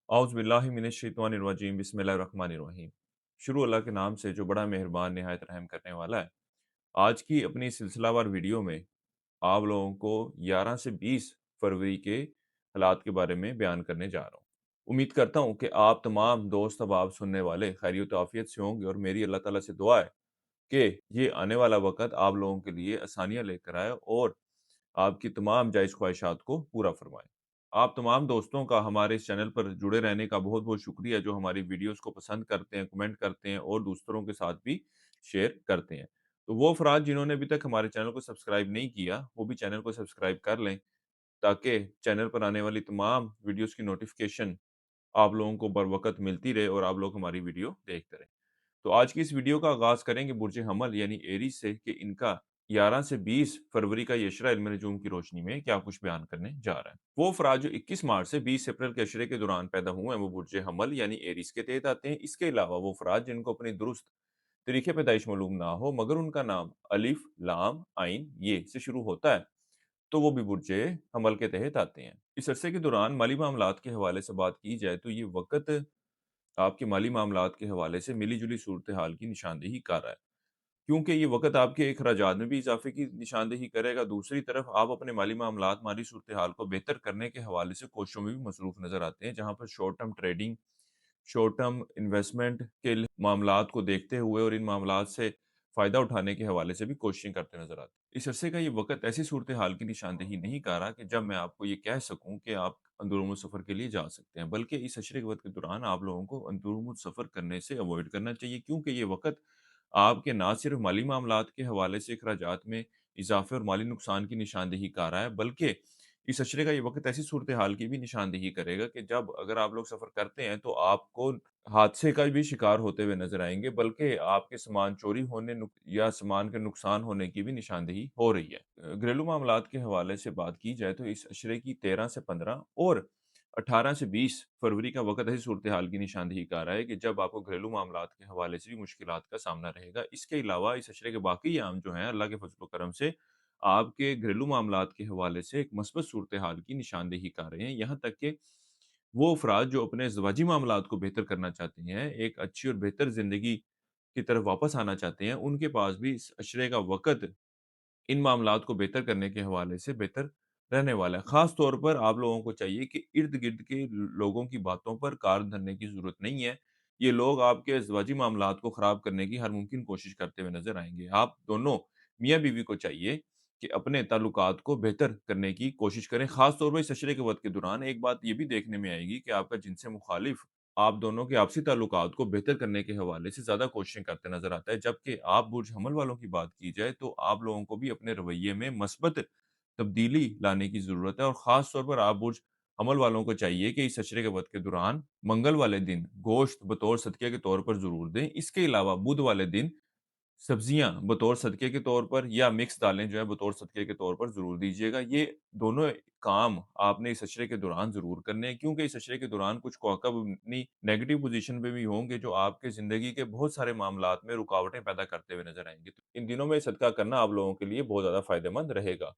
औज़ुबिल्लाहि बिस्मिल्लाहिर्रहमानिर्रहीम। शुरू अल्लाह के नाम से जो बड़ा मेहरबान निहायत रहम करने वाला है। आज की अपनी सिलसिलावार वीडियो में आप लोगों को 11 से 20 फरवरी के हालात के बारे में बयान करने जा रहा हूँ। उम्मीद करता हूँ कि आप तमाम दोस्त अहबाब सुनने वाले खैरियत व आफियत से होंगे और मेरी अल्लाह ताला से दुआ है कि ये आने वाला वक़्त आप लोगों के लिए आसानियाँ लेकर आए और आपकी तमाम जायज़ ख्वाहिशात को पूरा फरमाए। आप तमाम दोस्तों का हमारे इस चैनल पर जुड़े रहने का बहुत-बहुत शुक्रिया जो हमारी वीडियोज़ को पसंद करते हैं, कमेंट करते हैं और दूसरों के साथ भी शेयर करते हैं। तो वो अफ़राद जिन्होंने अभी तक हमारे चैनल को सब्सक्राइब नहीं किया, वो भी चैनल को सब्सक्राइब कर लें ताकि चैनल पर आने वाली तमाम वीडियोज़ की नोटिफ़िकेशन आप लोगों को बर वक़्त मिलती रहे और आप लोग हमारी वीडियो देखते रहें। तो आज की इस वीडियो का आगाज़ करेंगे बुर्ज हमल यानी एरीज़ से कि इनका 11 से 20 फरवरी का ये इशरा इल्म नजूम की रोशनी में क्या कुछ बयान करने जा रहा है। वो अफराद जो 21 मार्च से 20 अप्रैल के इशरे के दौरान पैदा हुए हैं वो बुर्ज हमल यानी एरीज़ के तहत आते हैं। इसके अलावा वो अफराद जिनको अपनी दुरुस्त तरीके पैदाइश मालूम ना हो मगर उनका नाम अलिफ, लाम, आइन, ये से शुरू होता है तो वो भी बुर्ज हमल के तहत आते हैं। इस अरसे के दौरान माली मामलात के हवाले से बात की जाए तो ये वक़्त आपके माली मामलात के हवाले से मिली-जुली सूरत-ए-हाल की निशानदेही कर रहा है। क्योंकि ये वक़्त आपके अखराजात में भी इज़ाफ़े की निशानदेही करेगा, दूसरी तरफ आप अपने माली मामलात, माली सूरत-ए-हाल को बेहतर करने के हवाले से कोशिशों में भी मसरूफ़ नज़र आते हैं, जहाँ पर short term trading, short term investment के मामलात को देखते हुए और इन मामलात से फ़ायदा उठाने के हवाले से भी कोशिशें करते नज़र आते हैं। इस अरसे का ये वक़्त ऐसी सूरत-ए-हाल की निशानदेही नहीं कर रहा कि जब मैं आपको ये कह सकूँ कि आप अंदरूनी सफ़र के लिए जा सकते हैं, बल्कि इस अशरे के वक़्त के दौरान आप लोगों को अंदरूनी सफ़र करने से अवॉइड करना चाहिए क्योंकि ये वक़्त आपके ना सिर्फ़ माली मामलात के हवाले से अखराजात में इज़ाफ़े और माली नुकसान की निशानदेही कर रहा है, बल्कि इस अशरे का ये वक़्त ऐसी सूरत-ए-हाल की भी निशानदेही करेगा कि जब अगर आप लोग सफ़र करते हैं, तो आपको हादसे का भी शिकार होते हुए नज़र आएँगे, बल्कि आपके सामान चोरी होने या सामान के नुकसान होने की भी निशानदेही हो रही है। घरेलू मामलात के हवाले से बात की जाए, तो इस अशरे की 13 से 15 और 18 से 20 फरवरी का वक़्त ऐसी सूरत-ए-हाल की निशानदेही कर रहा है कि जब आपको घरेलू मामलात के हवाले से भी मुश्किलात का सामना रहेगा। इसके अलावा इस अशरे के बाकी अयाम जो हैं, अल्लाह के फ़ज़ल-ओ-करम से आपके घरेलू मामलात के हवाले से एक मस्बत सूरत-ए-हाल की निशानदेही कर रहे हैं। यहाँ तक कि वो अफ़राद जो अपने ज़वाजी मामलात को बेहतर करना चाहते हैं, एक अच्छी और बेहतर ज़िंदगी की तरफ वापस आना चाहते हैं, उनके पास भी इस अशरे का वक़्त इन मामलात को बेहतर करने के हवाले से बेहतर रहने वाला है। ख़ास तौर पर आप लोगों को चाहिए कि इर्द-गिर्द के लोगों की बातों पर कान धरने की ज़रूरत नहीं है। ये लोग आपके अज़वाजी मामलात को ख़राब करने की हर मुमकिन कोशिश करते हुए नज़र आएँगे। आप दोनों मियाँ-बीवी को चाहिए कि अपने ताल्लुकात को बेहतर करने की कोशिश करें। ख़ास तौर पर इस अशरे के वक़्त के दौरान एक बात ये भी देखने में आएगी कि आपका जिनसे मुख़ालिफ़ आप दोनों के आपसी ताल्लुकात को बेहतर करने के हवाले से ज़्यादा कोशिशें करते नज़र आता है। जबकि आप बुर्ज हमल वालों की बात की जाए तो आप लोगों को भी अपने रवैये में मस्बत तब्दीली लाने की ज़रूरत है और ख़ास तौर पर आप बुर्ज हमल वालों को चाहिए कि इस अशरे के वक़्त के दौरान मंगल वाले दिन गोश्त बतौर सदक़े के तौर पर ज़रूर दें। इसके अलावा बुध वाले दिन सब्जियाँ बतौर सदक़े के तौर पर या मिक्स दालें जो है बतौर सदक़े के तौर पर ज़रूर दीजिएगा। ये दोनों काम आपने इस अशरे के दौरान ज़रूर करने हैं क्योंकि इस अशरे के दौरान कुछ कौकब अपनी नेगेटिव पोज़ीशन पे भी होंगे जो आपके ज़िंदगी के बहुत सारे मामलात में रुकावटें पैदा करते हुए नज़र आएँगे। तो इन दिनों में सदका करना आप लोगों के लिए बहुत ज़्यादा फ़ायदेमंद रहेगा।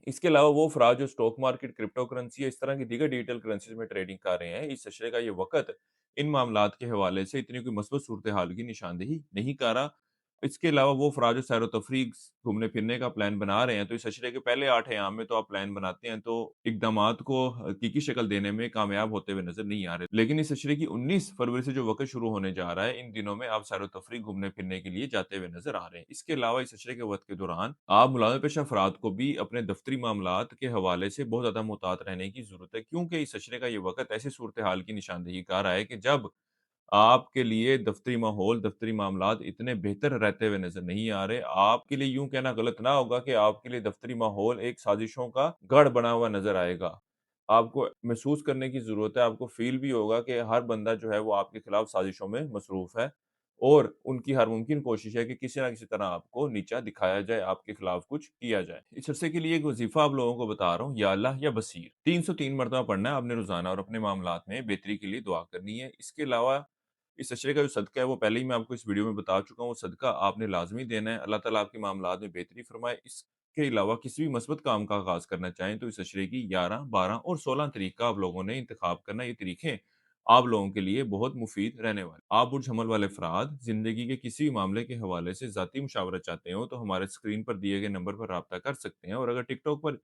इसके अलावा वो अफ़राद जो स्टॉक मार्केट, क्रिप्टो करेंसी या इस तरह की दीगर डिजिटल करेंसीज़ में ट्रेडिंग कर रहे हैं, इस अशरे का ये वक़्त इन मामलात के हवाले से इतनी कोई मस्बत सूरत-ए-हाल की निशानदेही नहीं कर रहा। इसके अलावा वो अफ़राद जो सैर-ओ-तफ़रीह घूमने-फिरने का प्लान बना रहे हैं, तो इस अशरे के पहले 8 अयाम में तो आप प्लान बनाते हैं, तो इक़दामात को हकीकी शक्ल देने में कामयाब होते हुए नज़र नहीं आ रहे। लेकिन इस अशरे की 19 फरवरी से जो वक़्त शुरू होने जा रहा है, इन दिनों में आप सैर-ओ-तफ़रीह घूमने-फिरने के लिए जाते हुए नज़र आ रहे हैं। इसके अलावा इस अशरे के वक़्त के दौरान आप मुलाज़िम पेशा अफ़राद को भी अपने दफ़्तरी मामलात के हवाले से बहुत ज़्यादा मुहतात रहने की ज़रूरत है, क्योंकि इस अशरे का ये वक़्त ऐसी सूरत-ए-हाल की निशानदेही कर रहा है कि जब आपके लिए दफ़्तरी माहौल, दफ़्तरी मामलात इतने बेहतर रहते हुए नज़र नहीं आ रहे। आपके लिए यूँ कहना गलत ना होगा कि आपके लिए दफ़्तरी माहौल एक साज़िशों का गढ़ बना हुआ नज़र आएगा। आपको महसूस करने की ज़रूरत है, आपको फ़ील भी होगा कि हर बंदा जो है वो आपके खिलाफ साज़िशों में मसरूफ़ है और उनकी हर मुमकिन कोशिश है कि किसी न किसी तरह आपको नीचा दिखाया जाए, आपके खिलाफ कुछ किया जाए। इस अरसे के लिए एक वज़ीफ़ा आप लोगों को बता रहा हूँ, या अल्लाह या बसीर। 303 मरतबा पढ़ना है आपने रोज़ाना और अपने मामलात में बेहतरी के लिए दुआ करनी है। इसके अलावा इस अशरे का जो सदका है वो पहले ही मैं आपको इस वीडियो में बता चुका हूँ, वो सदका आपने लाज़मी देना है। अल्लाह ताला आपके मामलात में बेहतरी फ़रमाए। इसके अलावा किसी भी मस्बत काम का आगाज़ करना चाहें तो इस अशरे की 11, 12 और 16 तारीख का आप लोगों ने इंतख़ाब करना है। ये तरीक़ें आप लोगों के लिए बहुत मुफीद रहने वाली। आप बुर्ज हमल वाले अफ़राद ज़िंदगी के किसी भी मामले के हवाले से ज़ाती मुशावरत चाहते हो, तो हमारे स्क्रीन पर दिए गए नंबर पर राब्ता कर सकते हैं और अगर टिकटॉक पर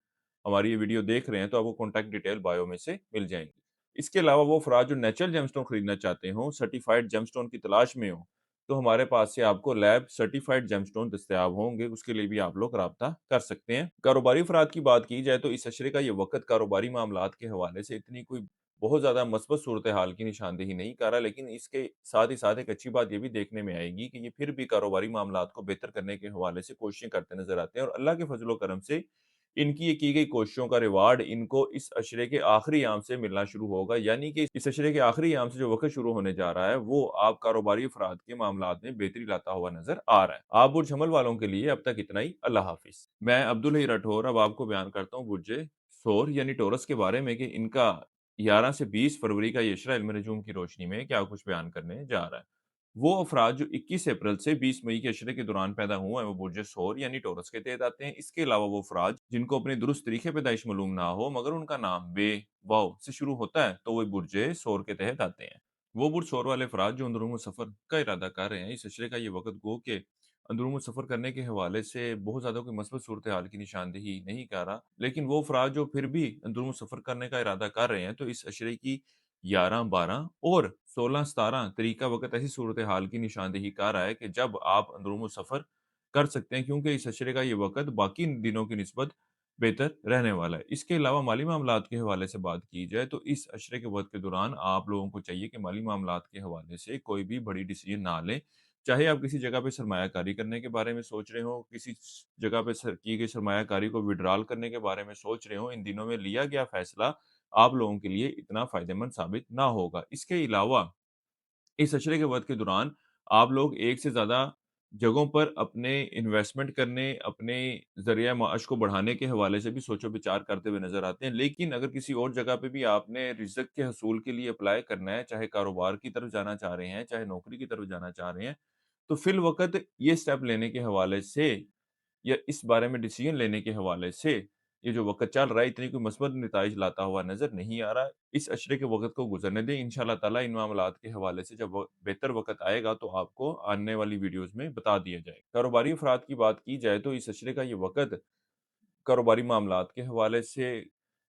हमारी ये वीडियो देख रहे हैं, तो आपको कॉन्टैक्ट डिटेल बायो में से मिल जाएँगी। इसके अलावा वो अफ़राद जो नेचुरल जेमस्टोन खरीदना चाहते हों, सर्टिफ़ाइड जेमस्टोन की तलाश में हों, तो हमारे पास से आपको लैब सर्टिफ़ाइड जेमस्टोन दस्तयाब होंगे, उसके लिए भी आप लोग राब्ता कर सकते हैं। कारोबारी अफ़राद की बात की जाए तो इस अशरे का ये वक़्त कारोबारी मामलात के हवाले से इतनी कोई बहुत ज़्यादा मस्बत सूरत-ए-हाल की निशानदेही नहीं कर रहा, लेकिन इसके साथ ही साथ एक अच्छी बात ये भी देखने में आएगी कि ये फिर भी कारोबारी मामलात को बेहतर करने के हवाले से कोशिशें करते नज़र आते हैं और अल्लाह के फ़ज़ल-ओ-करम से इनकी ये की गई कोशिशों का रिवार्ड इनको इस अशरे के आखिरी याम से मिलना शुरू होगा, यानी कि इस अशरे के आखिरी याम से जो वक़्त शुरू होने जा रहा है, वो आप कारोबारी अफ़राद के मामलात में बेहतरी लाता हुआ नज़र आ रहा है। आप बुर्ज हमल वालों के लिए अब तक इतना ही। अल्लाह हाफ़िज़। मैं अब्दुल हई राठौर अब आपको बयान करता हूँ बुर्ज सौर यानी टॉरस के बारे में कि इनका 11 से 20 फरवरी का ये इशरा इल्म नजूम की रोशनी में क्या कुछ बयान करने जा रहा है। वो अफराद जो 21 अप्रैल से 20 मई के अशरे के दौरान पैदा हुए हैं, वो बुर्ज सौर यानी टॉरस के तहत आते हैं। इसके अलावा वो अफराद जिनको अपने दुरुस्त तरीके पैदाइश मालूम ना हो, मगर उनका नाम बे, वाव से शुरू होता है, तो वो बुर्ज सौर के तहत आते हैं। वो बुर्ज सौर वाले अफराद जो अंदरूनी सफ़र का इरादा कर रहे हैं, इस अशरे का ये वक़्त गो के अंदरूनी सफ़र करने के हवाले से बहुत ज़्यादा कोई मस्बत सूरत-ए-हाल की निशानदेही नहीं कर रहा। लेकिन वो अफराद जो फिर भी अंदरूनी सफ़र करने का इरादा कर रहे हैं, तो इस अशरे की 11, 12 और 16, 17 तरीका वक़्त ऐसी सूरत-ए-हाल की निशानदेही कर रहा है कि जब आप अंदरूनी सफ़र कर सकते हैं, क्योंकि इस अशरे का ये वक़्त बाकी दिनों की निस्बत बेहतर रहने वाला है। इसके अलावा माली मामलात के हवाले से बात की जाए, तो इस अशरे के वक़्त के दौरान आप लोगों को चाहिए कि माली मामलात के हवाले से कोई भी बड़ी डिसीज़न ना लें। चाहे आप किसी जगह पे सरमायाकारी करने के बारे में सोच रहे हों, किसी जगह पे की गई सरमायाकारी को विथड्रॉल करने के बारे में सोच रहे हों, इन दिनों में लिया गया फैसला आप लोगों के लिए इतना फ़ायदेमंद साबित ना होगा। इसके अलावा इस अशरे के वक़्त के दौरान आप लोग एक से ज़्यादा जगहों पर अपने इन्वेस्टमेंट करने, अपने ज़रिया माश को बढ़ाने के हवाले से भी सोचो-विचार करते हुए नज़र आते हैं। लेकिन अगर किसी और जगह पे भी आपने रिज़्क के हसूल के लिए अप्लाई करना है, चाहे कारोबार की तरफ जाना चाह रहे हैं, चाहे नौकरी की तरफ जाना चाह रहे हैं, तो फ़िलवक़्त ये स्टेप लेने के हवाले से या इस बारे में डिसीजन लेने के हवाले से ये जो वक़्त चल रहा है, इतनी कोई मस्बत नताइज लाता हुआ नज़र नहीं आ रहा है। इस अशरे के वक़्त को गुज़रने दें, इंशाअल्लाह ताला इन मामलात के हवाले से जब बेहतर वक़्त आएगा, तो आपको आने वाली वीडियोज़ में बता दिया जाएगा। कारोबारी अफ़राद की बात की जाए, तो इस अशरे का ये वक़्त कारोबारी मामलात के हवाले से,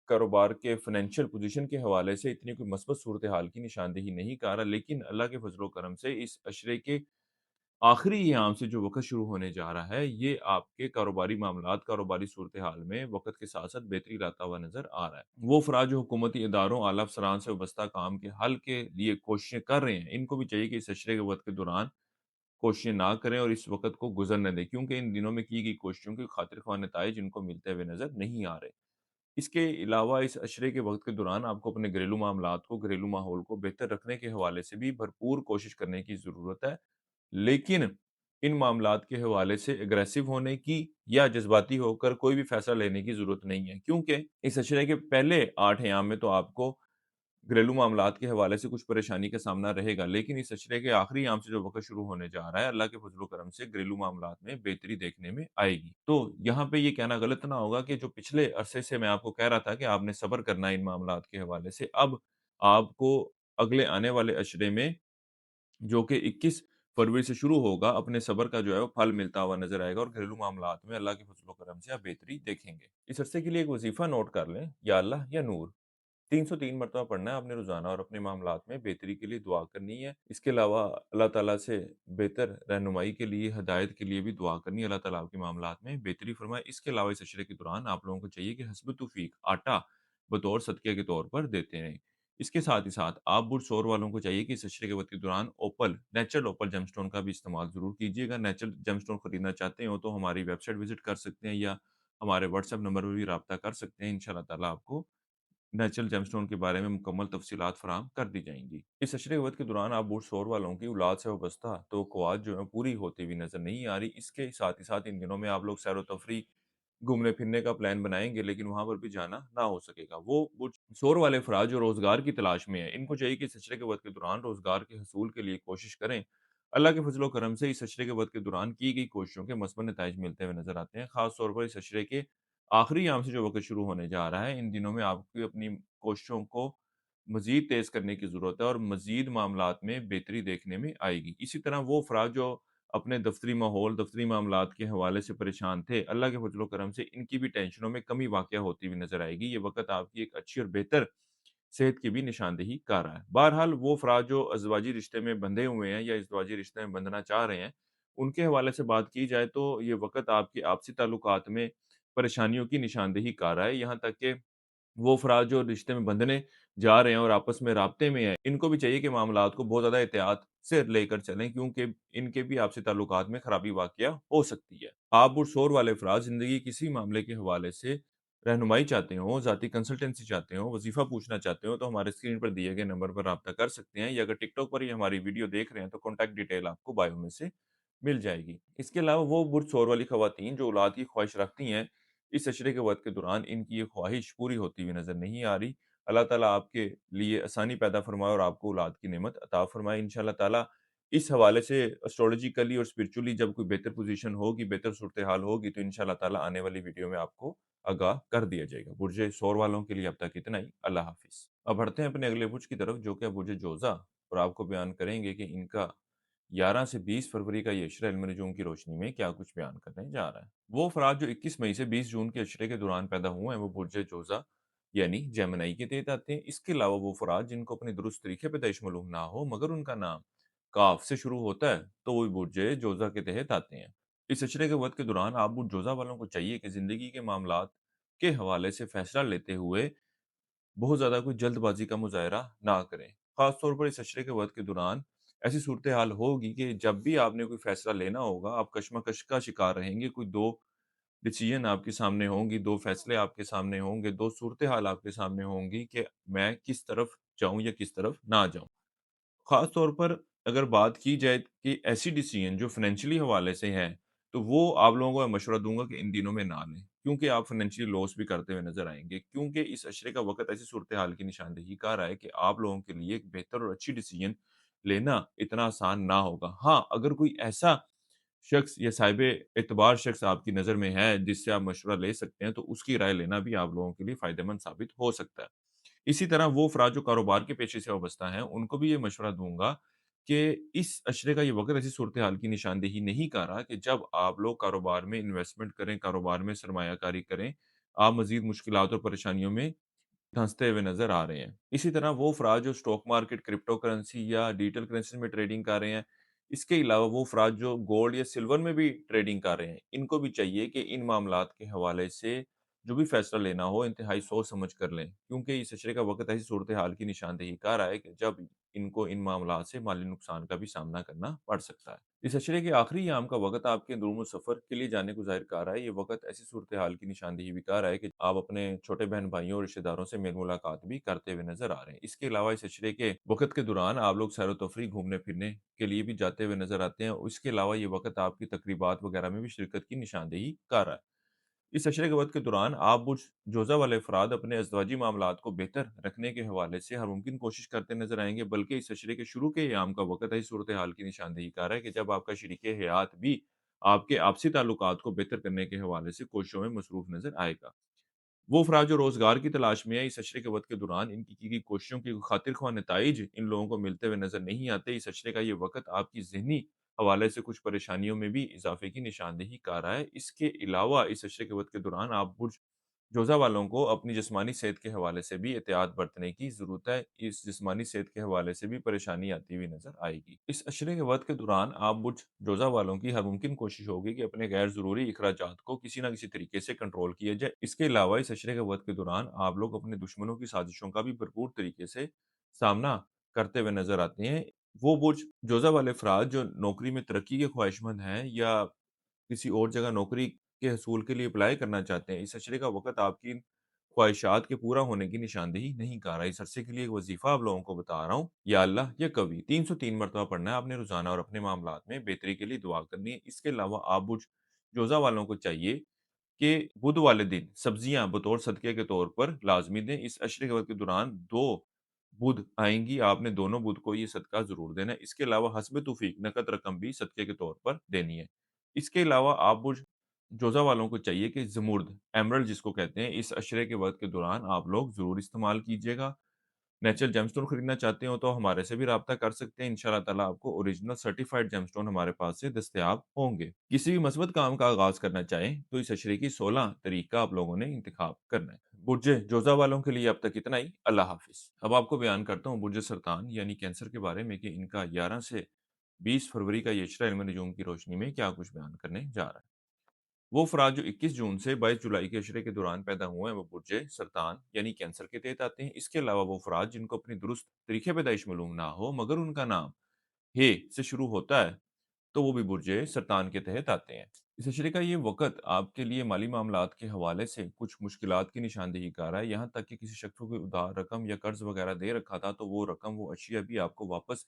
कारोबार के फ़ाइनेंशियल पोज़ीशन के हवाले से इतनी कोई मस्बत सूरत-ए-हाल की निशानदेही नहीं कर रहा, लेकिन अल्लाह के फ़ज़ल-ओ-करम से इस अशरे के आखिरी ईयाम से जो वक़्त शुरू होने जा रहा है, ये आपके कारोबारी मामलात, कारोबारी सूरत-ए-हाल में वक़्त के साथ-साथ बेहतरी लाता हुआ नज़र आ रहा है। वो अफ़राद जो हुकूमती इदारों, आला अफ़सरान से वाबस्ता काम के हल के लिए कोशिशें कर रहे हैं, इनको भी चाहिए कि इस अशरे के वक़्त के दौरान कोशिशें ना करें और इस वक़्त को गुज़रने दें, क्योंकि इन दिनों में की गई कोशिशों के खातिर-ख़्वाह नताइज इनको मिलते हुए नज़र नहीं आ रहे। इसके अलावा इस अशरे के वक़्त के दौरान आपको अपने घरेलू मामलात को, घरेलू माहौल को बेहतर रखने के हवाले से भी भरपूर कोशिश करने की ज़रूरत है। लेकिन इन मामलात के हवाले से एग्रेसिव होने की या जज़्बाती होकर कोई भी फ़ैसला लेने की ज़रूरत नहीं है, क्योंकि इस अशरे के पहले 8 अयाम में तो आपको घरेलू मामलात के हवाले से कुछ परेशानी का सामना रहेगा, लेकिन इस अशरे के आखिरी याम से जो वक़्त शुरू होने जा रहा है, अल्लाह के फ़ज़ल-ओ-करम से घरेलू मामलात में बेहतरी देखने में आएगी। तो यहाँ पे ये कहना गलत ना होगा कि जो पिछले अरसे से मैं आपको कह रहा था कि आपने सब्र करना है इन मामलात के हवाले से, अब आपको अगले आने वाले अशरे में जो कि 21 फरवरी से शुरू होगा, अपने सब्र का जो है वो फल मिलता हुआ नज़र आएगा और घरेलू मामलात में अल्लाह के फ़ज़ल-ओ करम से आप बेहतरी देखेंगे। इस अरसे के लिए एक वज़ीफ़ा नोट कर लें, या अल्लाह या नूर। 303 मरतबा पढ़ना है आपने रोज़ाना और अपने मामलात में बेहतरी के लिए दुआ करनी है। इसके अलावा अल्लाह ताला से बेहतर रहनुमाई के लिए, हिदायत के लिए भी दुआ करनी है, अल्लाह ताला आपके मामलात में बेहतरी फरमाए। इसके अलावा इस अशरे के दौरान आप लोगों को चाहिए कि हस्ब तौफ़ीक आटा बतौर सदक़े के तौर पर देते रहें। इसके साथ ही साथ आप बुर्ज शोर वालों को चाहिए कि इस अशरे के वक़्त के दौरान ओपल, नेचुरल ओपल जेमस्टोन का भी इस्तेमाल ज़रूर कीजिएगा। नेचुरल जेमस्टोन खरीदना चाहते हो, तो हमारी वेबसाइट विज़िट कर सकते हैं या हमारे व्हाट्सएप नंबर पर भी राब्ता कर सकते हैं। इंशाअल्लाह ताला आपको नेचुरल जेमस्टोन के बारे में मुकम्मल तफ़सीलात फ़राहम कर दी जाएँगी। इस अशरे वक़्त के दौरान आप बूढ़ शोर वालों की औलाद से वाबस्ता तवक्कुआत जो है पूरी होती हुई नज़र नहीं आ रही। इसके साथ ही साथ इन दिनों में आप लोग सैर-ओ-तफ़रीह, घूमने-फिरने का प्लान बनाएँगे, लेकिन वहाँ पर भी जाना ना हो सकेगा। वो बुर्ज शोर वाले अफ़राद जो रोज़गार की तलाश में हैं, इनको चाहिए कि इस अशरे के वक़्त के दौरान रोज़गार के हसूल के लिए कोशिश करें। अल्लाह के फ़ज़ल-ओ-करम से इस अशरे के वक़्त के दौरान की गई कोशिशों के मस्बत नताइज मिलते हुए नज़र आते हैं। ख़ास तौर पर इस अशरे के आखिरी याम से जो वक़्त शुरू होने जा रहा है, इन दिनों में आपको अपनी कोशिशों को مزید تیز کرنے کی ضرورت ہے اور مزید معاملات میں بہتری دیکھنے میں آئے گی۔ اسی طرح وہ افراد جو اپنے دفتری ماحول، دفتری معاملات کے حوالے سے پریشان تھے، اللہ کے فضل و کرم سے ان کی بھی ٹینشنوں میں کمی واقع ہوتی ہوئی نظر آئے گی۔ یہ وقت آپ کی ایک اچھی اور بہتر صحت کی بھی نشاندہی کر رہا ہے۔ بہرحال وہ افراد جو ازدواجی رشتے میں بندھے ہوئے ہیں یا ازدواجی رشتے میں بندھنا چاہ رہے ہیں، ان کے حوالے سے بات کی جائے تو یہ وقت آپ کے آپسی تعلقات میں پریشانیوں کی نشاندہی کر رہا ہے۔ یہاں تک کہ وہ افراد جو رشتے میں بندھنے جا رہے ہیں اور آپس میں رابطے میں ہیں، ان کو بھی چاہیے کہ معاملات کو بہت زیادہ احتیاط سے لے کر چلیں کیونکہ ان کے بھی آپسی تعلقات میں خرابی واقعہ ہو سکتی ہے۔ آپ اور شور والے افراد زندگی کے کسی معاملے کے حوالے سے رہنمائی چاہتے ہوں، ذاتی کنسلٹنسی چاہتے ہوں، وظیفہ پوچھنا چاہتے ہوں تو ہمارے اسکرین پر دیے گئے نمبر پر رابطہ کر سکتے ہیں یا اگر ٹک ٹاک پر ہی ہماری ویڈیو دیکھ رہے ہیں تو کانٹیکٹ ڈیٹیل آپ کو بایو میں سے مل جائے گی۔ اس کے علاوہ وہ برج شور والی خواتین جو اولاد کی خواہش رکھتی ہیں، اس عشرے کے وقت کے دوران ان کی یہ خواہش پوری ہوتی ہوئی نظر نہیں آ رہی۔ اللہ تعالیٰ آپ کے لیے آسانی پیدا فرمائے اور آپ کو اولاد کی نعمت عطا فرمائے انشاءاللہ تعالیٰ۔ اس حوالے سے اسٹرولاجیکلی اور اسپرچولی جب کوئی بہتر پوزیشن ہوگی، بہتر صورتحال ہوگی تو انشاءاللہ تعالیٰ آنے والی ویڈیو میں آپ کو آگاہ کر دیا جائے گا۔ برج ثور والوں کے لیے اب تک اتنا ہی۔ اللہ حافظ۔ اب بڑھتے ہیں اپنے اگلے برج کی طرف جو کہ ہے برج جوزا، اور آپ کو بیان کریں گے کہ ان کا 11 سے 20 فروری کا یہ عشرہ علم نجوم کی روشنی میں کیا کچھ بیان کرنے جا رہا ہے۔ وہ افراد جو 21 مئی سے 20 جون کے عشرے کے دوران پیدا ہوئے ہیں وہ برج جوزا یعنی جیمنائی کے تحت آتے ہیں۔ اس کے علاوہ وہ افراد جن کو اپنے درست طریقے پیدائش معلوم نہ ہو مگر ان کا نام کاف سے شروع ہوتا ہے تو وہ برج جوزا کے تحت آتے ہیں۔ اس عشرے کے وقت کے دوران آپ برج جوزا والوں کو چاہیے کہ زندگی کے معاملات کے حوالے سے فیصلہ لیتے ہوئے بہت زیادہ کوئی جلد بازی کا مظاہرہ نہ کریں۔ خاص طور پر اس عشرے کے وقت کے دوران ایسی صورتحال ہوگی کہ جب بھی آپ نے کوئی فیصلہ لینا ہوگا آپ کشمکش کا شکار رہیں گے۔ کوئی دو ڈیسیژن آپ کے سامنے ہوں گی، دو فیصلے آپ کے سامنے ہوں گے، دو صورتحال آپ کے سامنے ہوں گی کہ میں کس طرف جاؤں یا کس طرف نہ جاؤں۔ خاص طور پر اگر بات کی جائے کہ ایسی ڈیسیژن جو فائنینشلی حوالے سے ہیں، تو وہ آپ لوگوں کو میں مشورہ دوں گا کہ ان دنوں میں نہ لیں، کیونکہ آپ فائنینشلی لاس بھی کرتے ہوئے نظر آئیں گے، کیونکہ اس عشرے کا وقت ایسی صورتحال کی نشاندہی کر رہا ہے کہ آپ لوگوں کے لیے ایک بہتر اور اچھی ڈیسیژن لینا اتنا آسان نہ ہوگا۔ ہاں، اگر کوئی ایسا شخص یا صاحب اعتبار شخص آپ کی نظر میں ہے جس سے آپ مشورہ لے سکتے ہیں، تو اس کی رائے لینا بھی آپ لوگوں کے لیے فائدہ مند ثابت ہو سکتا ہے۔ اسی طرح وہ افراد جو کاروبار کے پیشے سے وابستہ ہیں، ان کو بھی یہ مشورہ دوں گا کہ اس عشرے کا یہ وقت ایسی صورتحال کی نشاندہی نہیں کر رہا کہ جب آپ لوگ کاروبار میں انویسٹمنٹ کریں، کاروبار میں سرمایہ کاری کریں، آپ مزید مشکلات اور پریشانیوں میں دھنستے ہوئے نظر آ رہے ہیں۔ اسی طرح وہ افراد جو اسٹاک مارکیٹ، کرپٹو کرنسی یا ڈیجیٹل کرنسی میں ٹریڈنگ کر رہے ہیں، اس کے علاوہ وہ افراد جو گولڈ یا سلور میں بھی ٹریڈنگ کر رہے ہیں، ان کو بھی چاہیے کہ ان معاملات کے حوالے سے جو بھی فیصلہ لینا ہو انتہائی سوچ سمجھ کر لیں، کیونکہ اس عشرے کا وقت ایسی صورتحال کی نشاندہی کر رہا ہے کہ جب ان کو ان معاملات سے مالی نقصان کا بھی سامنا کرنا پڑ سکتا ہے۔ اس عشرے کے آخری ایام کا وقت آپ کے اندرون سفر کے لیے جانے کو ظاہر کر رہا ہے۔ یہ وقت ایسی صورتحال کی نشاندہی بھی کر رہا ہے کہ آپ اپنے چھوٹے بہن بھائیوں اور رشتہ داروں سے میل ملاقات بھی کرتے ہوئے نظر آ رہے ہیں۔ اس کے علاوہ اس عشرے کے وقت کے دوران آپ لوگ سیر و تفریح گھومنے پھرنے کے لیے بھی جاتے ہوئے نظر آتے ہیں اور اس کے علاوہ یہ وقت آپ کی تقریبات وغیرہ میں بھی شرکت کی نشاندہی کر رہا ہے۔ اس عشرے کے وقت کے دوران آپ برج جوزا والے افراد اپنے ازدواجی معاملات کو بہتر رکھنے کے حوالے سے ہر ممکن کوشش کرتے نظر آئیں گے، بلکہ اس عشرے کے شروع کے ایام کا وقت ایسی صورتحال کی نشاندہی کر رہا ہے کہ جب آپ کا شریک حیات بھی آپ کے آپسی تعلقات کو بہتر کرنے کے حوالے سے کوششوں میں مصروف نظر آئے گا۔ وہ افراد جو روزگار کی تلاش میں ہیں، اس عشرے کے وقت کے دوران ان کی گئی کوششوں کی خاطر خواہ نتائج ان لوگوں کو ملتے ہوئے نظر نہیں آتے۔ اس عشرے کا یہ وقت آپ کی ذہنی حوالے سے کچھ پریشانیوں میں بھی اضافے کی نشاندہی کر رہا ہے۔ اس کے علاوہ اس عشرے کے وقت کے دوران آپ برج جوزا والوں کو اپنی جسمانی صحت کے حوالے سے بھی احتیاط برتنے کی ضرورت ہے۔ اس جسمانی صحت کے حوالے سے بھی پریشانی آتی ہوئی نظر آئے گی۔ اس عشرے کے وقت کے دوران آپ برج جوزا والوں کی ہر ممکن کوشش ہوگی کہ اپنے غیر ضروری اخراجات کو کسی نہ کسی طریقے سے کنٹرول کیا جائے۔ اس کے علاوہ اس عشرے کے وقت کے دوران آپ لوگ اپنے دشمنوں کی سازشوں کا بھی بھرپور طریقے سے سامنا کرتے ہوئے نظر آتے ہیں۔ وہ برج جوزا والے افراد جو نوکری میں ترقی کے خواہشمند ہیں یا کسی اور جگہ نوکری کے حصول کے لیے اپلائی کرنا چاہتے ہیں، اس عشرے کا وقت آپ کی ان خواہشات کے پورا ہونے کی نشاندہی نہیں کر رہا۔ اس عرصے کے لیے ایک وظیفہ آپ لوگوں کو بتا رہا ہوں، یا اللہ یا کبھی 303 مرتبہ پڑھنا ہے آپ نے روزانہ اور اپنے معاملات میں بہتری کے لیے دعا کرنی ہے۔ اس کے علاوہ آپ برج جوزا والوں کو چاہیے کہ بدھ والے دن سبزیاں بطور صدقے کے طور پر لازمی دیں۔ اس عشرے کے وقت کے دوران 2 بدھ آئیں گی، آپ نے دونوں بدھ کو یہ صدقہ ضرور دینا ہے۔ اس کے علاوہ حسب توفیق نقد رقم بھی صدقے کے طور پر دینی ہے۔ اس کے علاوہ آپ برج جوزا والوں کو چاہیے کہ زمرد ایمرلڈ جس کو کہتے ہیں، اس عشرے کے وقت کے دوران آپ لوگ ضرور استعمال کیجیے گا۔ नेचुरल जेमस्टोन खरीदना चाहते हो तो हमारे से भी राब्ता कर सकते हैं। इंशाल्लाह ताला आपको ओरिजिनल सर्टिफाइड जेमस्टोन हमारे पास से दस्तयाब होंगे। किसी भी मस्बत काम का आगाज़ करना चाहें तो इस अशरे की 16 तारीख का आप लोगों ने इंतखाब करना है। बुर्ज जोज़ा वालों के लिए अब तक इतना ही। अल्लाह हाफ़िज़। अब आपको बयान करता हूँ बुर्ज सरतान यानी कैंसर के बारे में कि इनका 11 से 20 फरवरी का ये इश्रा इल्म नजूम की रोशनी में क्या कुछ बयान करने जा रहा है। वो अफराद जो 21 जून से 22 जुलाई के अशरे के दौरान पैदा हुए हैं वो बुर्ज सरतान यानी कैंसर के तहत आते हैं। इसके अलावा वो अफराद जिनको अपनी दुरुस्त तरीके पैदाइश मालूम ना हो मगर उनका नाम हे से शुरू होता है तो वो भी बुर्ज सरतान के तहत आते हैं। इस अशरे का ये वक़्त आपके लिए माली मामलात के हवाले से कुछ मुश्किलात की निशानदेही कर रहा है। यहाँ तक कि किसी शख्स को उधार रकम या कर्ज़ वग़ैरह दे रखा था तो वो रकम, वो अशिया भी आपको वापस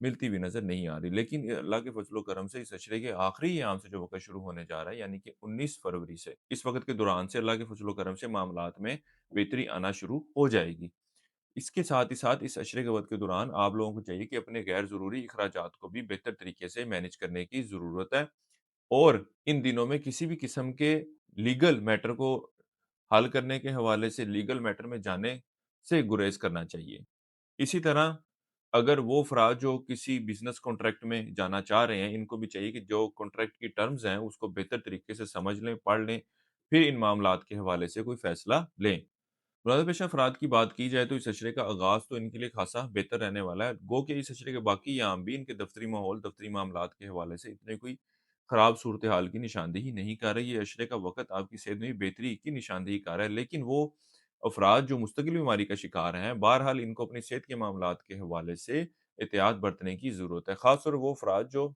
मिलती हुई नज़र नहीं आ रही। लेकिन अल्लाह के फ़ज़ल व करम से इस अशरे के आखिरी अयाम से जो वक़्त शुरू होने जा रहा है यानी कि 19 फरवरी से, इस वक़्त के दौरान से अल्लाह के फ़ज़ल व करम से मामलात में बेहतरी आना शुरू हो जाएगी। इसके साथ ही साथ इस अशरे के वक़्त के दौरान आप लोगों को चाहिए कि अपने गैर ज़रूरी इखराजात को भी बेहतर तरीके से मैनेज करने की ज़रूरत है। और इन दिनों में किसी भी किस्म के लीगल मैटर को हल करने के हवाले से लीगल मैटर में जाने से गुरेज़ करना चाहिए। इसी तरह अगर वो अफ़राद जो किसी बिज़नेस कॉन्ट्रैक्ट में जाना चाह रहे हैं, इनको भी चाहिए कि जो कॉन्ट्रैक्ट की टर्म्स हैं, उसको बेहतर तरीके से समझ लें, पढ़ लें, फिर इन मामलात के हवाले से कोई फ़ैसला लें। मुरादपेशा अफ़राद की बात की जाए तो इस अशरे का आगाज़ तो इनके लिए ख़ासा बेहतर रहने वाला है। गो कि इस अशरे के बाकी अयाम भी इनके दफ़्तरी माहौल, दफ़्तरी मामलात के हवाले से इतने कोई ख़राब सूरत-ए-हाल की निशानदेही नहीं कर रही। ये अशरे का वक़्त आपकी सेहत में भी बेहतरी की निशानदेही कर रहा है। लेकिन वो अफ़राद जो मुस्तकिल बीमारी का शिकार हैं, बहरहाल इनको अपनी सेहत के मामलात के हवाले से एहतियात बरतने की ज़रूरत है। ख़ास तौर वो अफ़राद जो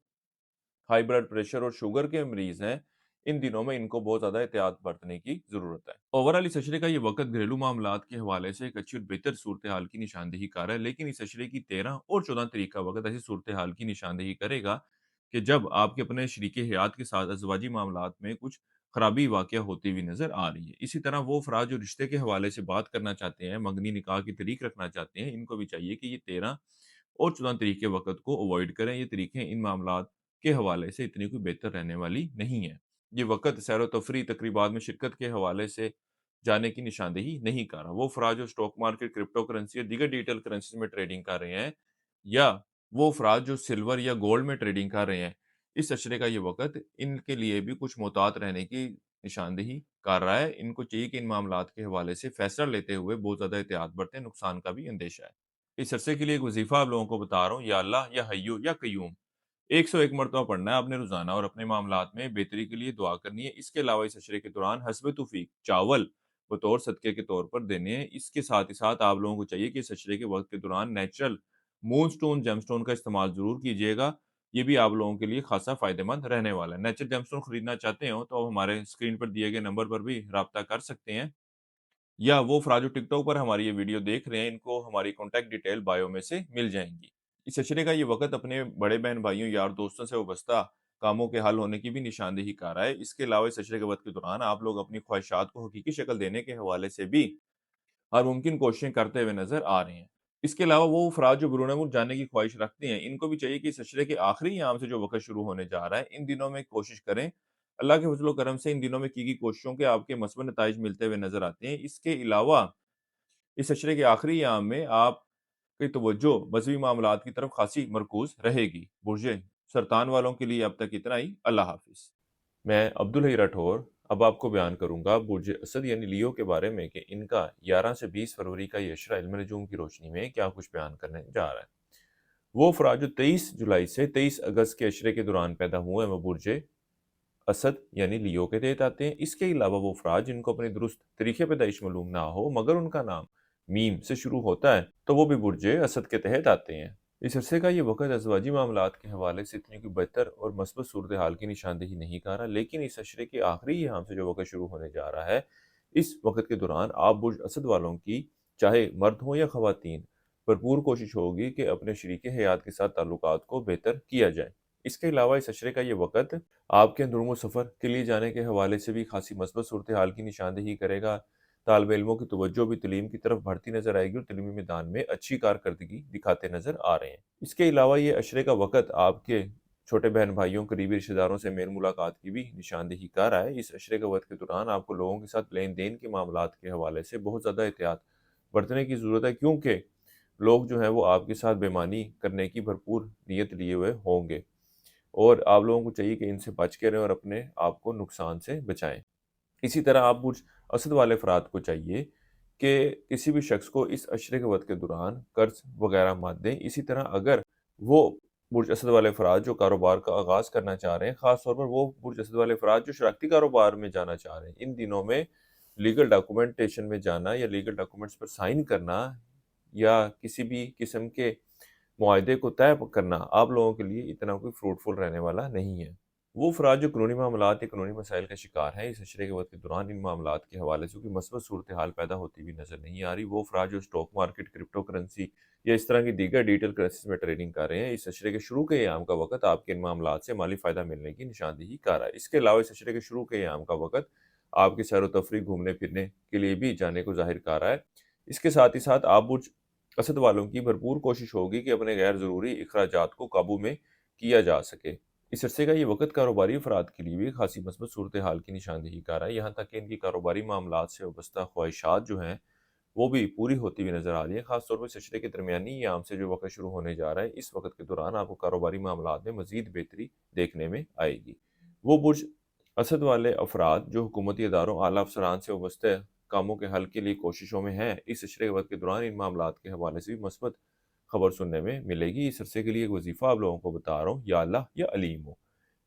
हाई ब्लड प्रेशर और शुगर के मरीज़ हैं, इन दिनों में इनको बहुत ज़्यादा एहतियात बरतने की ज़रूरत है। ओवरऑल इस अशरे का ये वक़्त घरेलू मामलात के हवाले से एक अच्छी और बेहतर सूरत-ए-हाल की निशानदेही कर रहा है, लेकिन इस अशरे की 13 और 14 तारीख का वक़्त ऐसी सूरत-ए-हाल की निशानदेही करेगा कि जब आपके अपने शरीके हयात के साथ अज़वाजी मामलात में कुछ खराबी वाक़या होती हुई नज़र आ रही है। इसी तरह वो अफ़राद जो रिश्ते के हवाले से बात करना चाहते हैं, मंगनी निकाह की तरीक रखना चाहते हैं, इनको भी चाहिए कि ये 13 और 14 तारीख के वक़्त को अवॉइड करें। ये तरीकें इन मामलात के हवाले से इतनी कोई बेहतर रहने वाली नहीं है। ये वक़्त सैर-व-तफ़रीह तक़रीबात में शिरकत के हवाले से जाने की निशानदेही नहीं कर रहा। वो अफ़राद जो स्टॉक मार्केट, क्रिप्टो करेंसी और दीगर डिजिटल करेंसीज़ में ट्रेडिंग कर रहे हैं या वो अफ़राद जो सिल्वर या गोल्ड में ट्रेडिंग कर रहे हैं, इस अशरे का ये वक़्त इनके लिए भी कुछ मोहतात रहने की निशानदेही कर रहा है। इनको चाहिए कि इन मामलात के हवाले से फ़ैसला लेते हुए बहुत ज़्यादा एहतियात बरतें, नुकसान का भी अंदेशा है। इस अरसे के लिए एक वज़ीफ़ा आप लोगों को बता रहा हूँ, या अल्लाह या हय्यू या कय्यूम 101 मरतबा पढ़ना है आपने रोज़ाना और अपने मामलात में बेहतरी के लिए दुआ करनी है। इसके अलावा इस अशरे के दौरान हस्ब तौफ़ीक चावल बतौर सदक़े के तौर पर देने हैं। इसके साथ ही साथ आप लोगों को चाहिए कि इस अशरे के वक़्त के दौरान नेचुरल मूनस्टोन जेमस्टोन का इस्तेमाल ज़रूर कीजिएगा। ये भी आप लोगों के लिए ख़ासा फ़ायदेमंद रहने वाला है। नेचुरल जेमस्टोन खरीदना चाहते हो तो आप हमारे स्क्रीन पर दिए गए नंबर पर भी राब्ता कर सकते हैं। या वो अफ़राद जो टिकटॉक पर हमारी ये वीडियो देख रहे हैं, इनको हमारी कॉन्टैक्ट डिटेल बायो में से मिल जाएँगी। इस अशरे का ये वक़्त अपने बड़े बहन-भाइयों, यार दोस्तों से वाबस्ता कामों के हल होने की भी निशानदेही कर रहा है। इसके अलावा इस अशरे के वक़्त के दौरान आप लोग अपनी ख्वाहिशात को हकीकी शक्ल देने के हवाले से भी हर मुमकिन कोशिशें करते हुए नज़र आ रहे हैं। इसके अलावा वो अफ़राद जो बैरून मुल्क जाने की ख्वाहिश रखते हैं, इनको भी चाहिए कि इस अशरे के आखिरी अयाम से जो वक़्त शुरू होने जा रहा है, इन दिनों में कोशिश करें। अल्लाह के फ़ज़ल व करम से इन दिनों में की गई कोशिशों के आपके मसबत नताइज मिलते हुए नज़र आते हैं। इसके अलावा इस अशरे के आखिरी अयाम में आपकी तवज्जो मज़हबी मामलात की तरफ ख़ासी मरकूज़ रहेगी। बुर्ज सरतान वालों के लिए अब तक इतना ही। अल्लाह हाफ़िज़। मैं अब्दुल हई राठौर अब आपको बयान करूँगा बुर्ज असद यानी लियो के बारे में कि इनका 11 से 20 फरवरी का ये इशरा इल्म नजूम की रोशनी में क्या कुछ बयान करने जा रहा है। वो अफराद जो 23 जुलाई से 23 अगस्त के अशरे के दौरान पैदा हुए हैं वो बुर्ज असद यानी लियो के तहत आते हैं। इसके अलावा वो अफराद जिनको अपने दुरुस्त तरीके पैदाइश मालूम ना हो मगर उनका नाम मीम से शुरू होता है तो वो भी बुर्ज असद के तहत आते हैं। इस अरसे का ये वक़्त अज़वाजी मामलात के हवाले से इतनी कोई बेहतर और मस्बत सूरत हाल की निशानदेही नहीं कर रहा, लेकिन इस अशरे के आखिरी अयाम से जो वक़्त शुरू होने जा रहा है, इस वक़्त के दौरान आप बुर्ज असद वालों की, चाहे मर्द हों या ख़वातीन, भरपूर कोशिश होगी कि अपने शरीके हयात के साथ ताल्लुकात को बेहतर किया जाए। इसके अलावा इस अशरे का ये वक़्त आपके अंदरूनी सफ़र के लिए जाने के हवाले से भी खासी मस्बत सूरत हाल की निशानदेही करेगा। तालिब इल्मों की तवज्जो भी तलीम की तरफ बढ़ती नज़र आएगी और तलीमी मैदान में अच्छी कारकर्दगी दिखाते नज़र आ रहे हैं। इसके अलावा ये अशरे का वक़्त आपके छोटे बहन भाइयों, करीबी रिश्तेदारों से मेल मुलाकात की भी निशानदेही कर रहा है। इस अशरे के वक़्त के दौरान आपको लोगों के साथ लेन-देन के मामलात के हवाले से बहुत ज़्यादा एहतियात बरतने की ज़रूरत है, क्योंकि لوگ جو ہیں وہ آپ کے ساتھ بےایمانی کرنے کی بھرپور نیت لیے ہوئے ہوں گے، اور آپ لوگوں کو چاہیے کہ ان سے بچ کے رہیں اور اپنے آپ کو نقصان سے بچائیں۔ اسی طرح آپ برج اسد والے افراد کو چاہیے کہ کسی بھی شخص کو اس عشرے کے وقت کے دوران قرض وغیرہ مت دیں۔ اسی طرح اگر وہ برج اسد والے افراد جو کاروبار کا آغاز کرنا چاہ رہے ہیں، خاص طور پر وہ برج اسد والے افراد جو شراکتی کاروبار میں جانا چاہ رہے ہیں، ان دنوں میں لیگل ڈاکومنٹیشن میں جانا یا لیگل ڈاکومنٹس پر سائن کرنا یا کسی بھی قسم کے معاہدے کو طے کرنا آپ لوگوں کے لیے اتنا کوئی فروٹفل رہنے والا نہیں ہے۔ وہ افراد جو قانونی معاملات یا قانونی مسائل کا شکار ہیں، اس عشرے کے وقت کے دوران ان معاملات کے حوالے سے کوئی مثبت صورتحال پیدا ہوتی ہوئی نظر نہیں آ رہی۔ وہ افراد جو اسٹاک مارکیٹ، کرپٹو کرنسی یا اس طرح کی دیگر ڈیجیٹل کرنسیز میں ٹریڈنگ کر رہے ہیں، اس عشرے کے شروع کے ایام کا وقت آپ کے ان معاملات سے مالی فائدہ ملنے کی نشاندہی کر رہا ہے۔ اس کے علاوہ اس عشرے کے شروع کے ایام کا وقت آپ کی سیر و تفریح، گھومنے پھرنے کے لیے بھی جانے کو ظاہر کر رہا ہے۔ اس کے ساتھ ہی ساتھ آپ برج اسد والوں کی بھرپور کوشش ہوگی کہ اپنے غیر ضروری اخراجات کو قابو میں کیا جا سکے۔ اس عرصے کا یہ وقت کاروباری افراد کے لیے بھی خاصی مثبت صورتحال کی نشاندہی کر رہا ہے، یہاں تک کہ ان کی کاروباری معاملات سے وابستہ خواہشات جو ہیں وہ بھی پوری ہوتی ہوئی نظر آ رہی ہیں۔ خاص طور پر اس عشرے کے درمیانی ایام سے جو وقت شروع ہونے جا رہا ہے، اس وقت کے دوران آپ کو کاروباری معاملات میں مزید بہتری دیکھنے میں آئے گی۔ وہ برج اسد والے افراد جو حکومتی اداروں، اعلیٰ افسران سے وابستہ کاموں کے حل کے لیے کوششوں میں ہیں، اس عشرے کے وقت کے دوران ان معاملات کے حوالے سے بھی مثبت خبر سننے میں ملے گی۔ اس عرصے کے لیے ایک وظیفہ آپ لوگوں کو بتا رہا ہوں، یا اللہ یا علیم ہو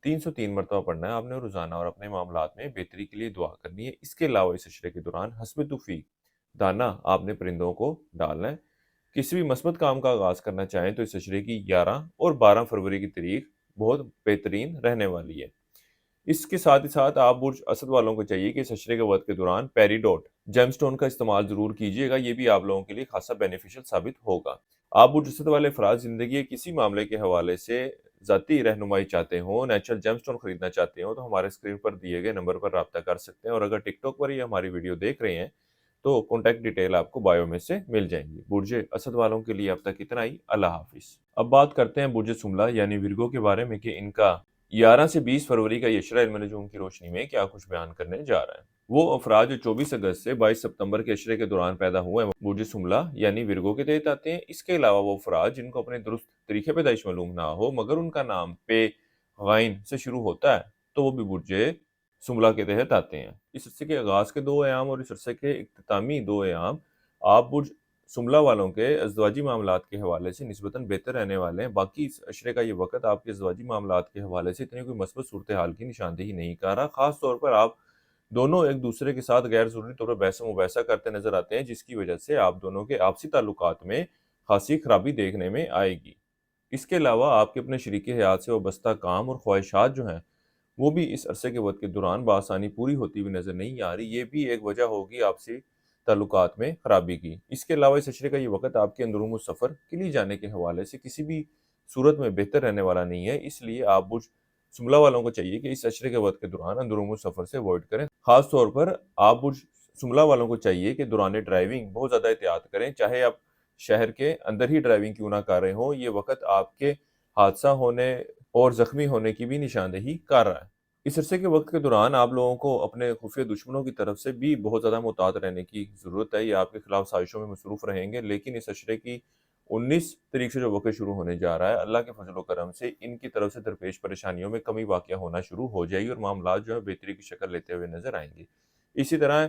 303 مرتبہ پڑھنا ہے آپ نے روزانہ، اور اپنے معاملات میں بہتری کے لیے دعا کرنی ہے۔ اس کے علاوہ اس عشرے کے دوران حسب توفیق دانہ آپ نے پرندوں کو ڈالنا ہے۔ کسی بھی مثبت کام کا آغاز کرنا چاہیں تو اس عشرے کی 11 اور 12 فروری کی تاریخ بہت بہترین رہنے والی ہے۔ اس کے ساتھ ہی ساتھ آپ برج اسد والوں کو چاہیے کہ اس عشرے کے وقت کے دوران پیریڈوٹ جیم سٹون کا استعمال ضرور کیجیے گا، یہ بھی آپ لوگوں کے لیے خاصا بینیفیشل ثابت ہوگا۔ آپ برج اسد والے افراد زندگی کے کسی معاملے کے حوالے سے ذاتی رہنمائی چاہتے ہوں، نیچرل جیم سٹون خریدنا چاہتے ہوں، تو ہمارے اسکرین پر دیے گئے نمبر پر رابطہ کر سکتے ہیں، اور اگر ٹک ٹاک پر یہ ہماری ویڈیو دیکھ رہے ہیں تو کانٹیکٹ ڈیٹیل آپ کو بایو میں سے مل جائیں گی۔ برج اسد والوں کے لیے اب تک اتنا ہی۔ اللہ حافظ۔ اب بات کرتے ہیں برج سملہ یعنی ورگو کے بارے میں کہ ان کا 11 سے 20 فروری کا یہ عشرہ علم نجوم کی روشنی میں کیا کچھ بیان کرنے جا رہا ہے۔ وہ افراد جو 24 اگست سے 22 ستمبر کے عشرے کے دوران پیدا ہوئے ہیں، برج سملہ یعنی ورگو کے تحت آتے ہیں۔ اس کے علاوہ وہ افراد جن کو اپنے درست تاریخ پیدائش معلوم نہ ہو مگر ان کا نام پے غائن سے شروع ہوتا ہے، تو وہ بھی برج سملہ کے تحت آتے ہیں۔ اس عرصے کے آغاز کے 2 ایام اور اس عرصے کے اختتامی 2 ایام آپ برج سملہ والوں کے ازدواجی معاملات کے حوالے سے نسبتاً بہتر رہنے والے ہیں۔ باقی اس عشرے کا یہ وقت آپ کے ازدواجی معاملات کے حوالے سے اتنی کوئی مثبت صورتحال کی نشاندہی نہیں کر رہا۔ خاص طور پر آپ دونوں ایک دوسرے کے ساتھ غیر ضروری طور پر بحث و مباحثہ کرتے نظر آتے ہیں، جس کی وجہ سے آپ دونوں کے آپسی تعلقات میں خاصی خرابی دیکھنے میں آئے گی۔ اس کے علاوہ آپ کے اپنے شریک حیات سے وابستہ کام اور خواہشات جو ہیں وہ بھی اس عرصے کے وقت کے دوران بآسانی پوری ہوتی ہوئی نظر نہیں آ رہی، یہ بھی ایک وجہ ہوگی آپسی تعلقات میں خرابی کی۔ اس کے علاوہ اس عشرے کا یہ وقت آپ کے اندرون سفر کے لیے جانے کے حوالے سے کسی بھی صورت میں بہتر رہنے والا نہیں ہے، اس لیے آپ برج سملہ والوں کو چاہیے کہ اس عشرے کے وقت کے دوران اندرون سفر سے اوائڈ کریں۔ خاص طور پر آپ برج سملہ والوں کو چاہیے کہ دوران ڈرائیونگ بہت زیادہ احتیاط کریں، چاہے آپ شہر کے اندر ہی ڈرائیونگ کیوں نہ کر رہے ہوں، یہ وقت آپ کے حادثہ ہونے اور زخمی ہونے کی بھی نشاندہی کر رہا ہے۔ اس عرصے کے وقت کے دوران آپ لوگوں کو اپنے خفیہ دشمنوں کی طرف سے بھی بہت زیادہ محتاط رہنے کی ضرورت ہے، یہ آپ کے خلاف سازشوں میں مصروف رہیں گے، لیکن اس عشرے کی 19 تاریخ سے جو وقت شروع ہونے جا رہا ہے، اللہ کے فضل و کرم سے ان کی طرف سے درپیش پریشانیوں میں کمی واقع ہونا شروع ہو جائے گی اور معاملات جو ہے بہتری کی شکل لیتے ہوئے نظر آئیں گے۔ اسی طرح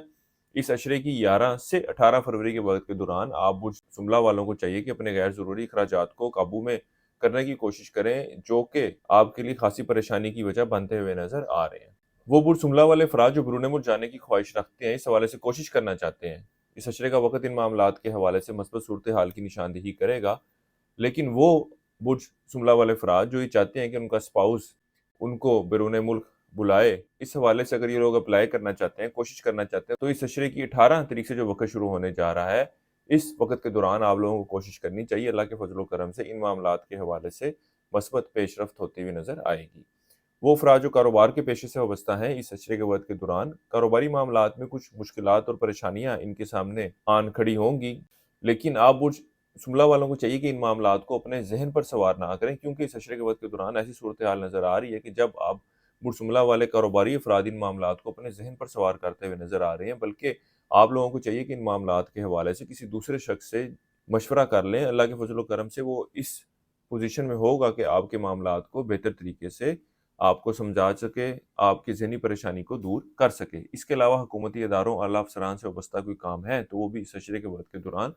اس عشرے کی 11 سے 18 فروری کے وقت کے دوران آپ برج سملہ والوں کو چاہیے کہ اپنے غیر ضروری اخراجات کو قابو میں کرنے کی کوشش کریں، جو کہ آپ کے لیے خاصی پریشانی کی وجہ بنتے ہوئے نظر آ رہے ہیں۔ وہ برج سملہ والے افراد جو بیرون ملک جانے کی خواہش رکھتے ہیں، اس حوالے سے کوشش کرنا چاہتے ہیں، اس عشرے کا وقت ان معاملات کے حوالے سے مثبت صورتحال کی نشاندہی کرے گا، لیکن وہ برج سملہ والے افراد جو یہ چاہتے ہیں کہ ان کا اسپاؤس ان کو بیرون ملک بلائے، اس حوالے سے اگر یہ لوگ اپلائی کرنا چاہتے ہیں، کوشش کرنا چاہتے ہیں، تو اس عشرے کی 18 تاریخ سے جو وقت شروع ہونے جا رہا ہے، اس وقت کے دوران آپ لوگوں کو کوشش کرنی چاہیے، اللہ کے فضل و کرم سے ان معاملات کے حوالے سے مثبت پیش رفت ہوتی ہوئی نظر آئے گی۔ وہ افراد جو کاروبار کے پیشے سے وابستہ ہیں، اس عشرے کے وقت کے دوران کاروباری معاملات میں کچھ مشکلات اور پریشانیاں ان کے سامنے آن کھڑی ہوں گی، لیکن آپ برج سملہ والوں کو چاہیے کہ ان معاملات کو اپنے ذہن پر سوار نہ کریں، کیونکہ اس عشرے کے وقت کے دوران ایسی صورتحال نظر آ رہی ہے کہ جب آپ برج سملہ والے کاروباری افراد ان معاملات کو اپنے ذہن پر سوار کرتے ہوئے نظر آ رہے ہیں، بلکہ آپ لوگوں کو چاہیے کہ ان معاملات کے حوالے سے کسی دوسرے شخص سے मशवरा कर लें, अल्लाह के फज़ल व करम से वो इस पोज़ीशन में होगा कि आपके मामलात को बेहतर तरीके से आपको समझा सके, आपकी ज़हनी परेशानी को दूर कर सके। इसके अलावा हुकूमती इदारों, आला अफ़सरान से वाबस्ता कोई काम है, तो वो भी इस अशरे के वक़्त के दौरान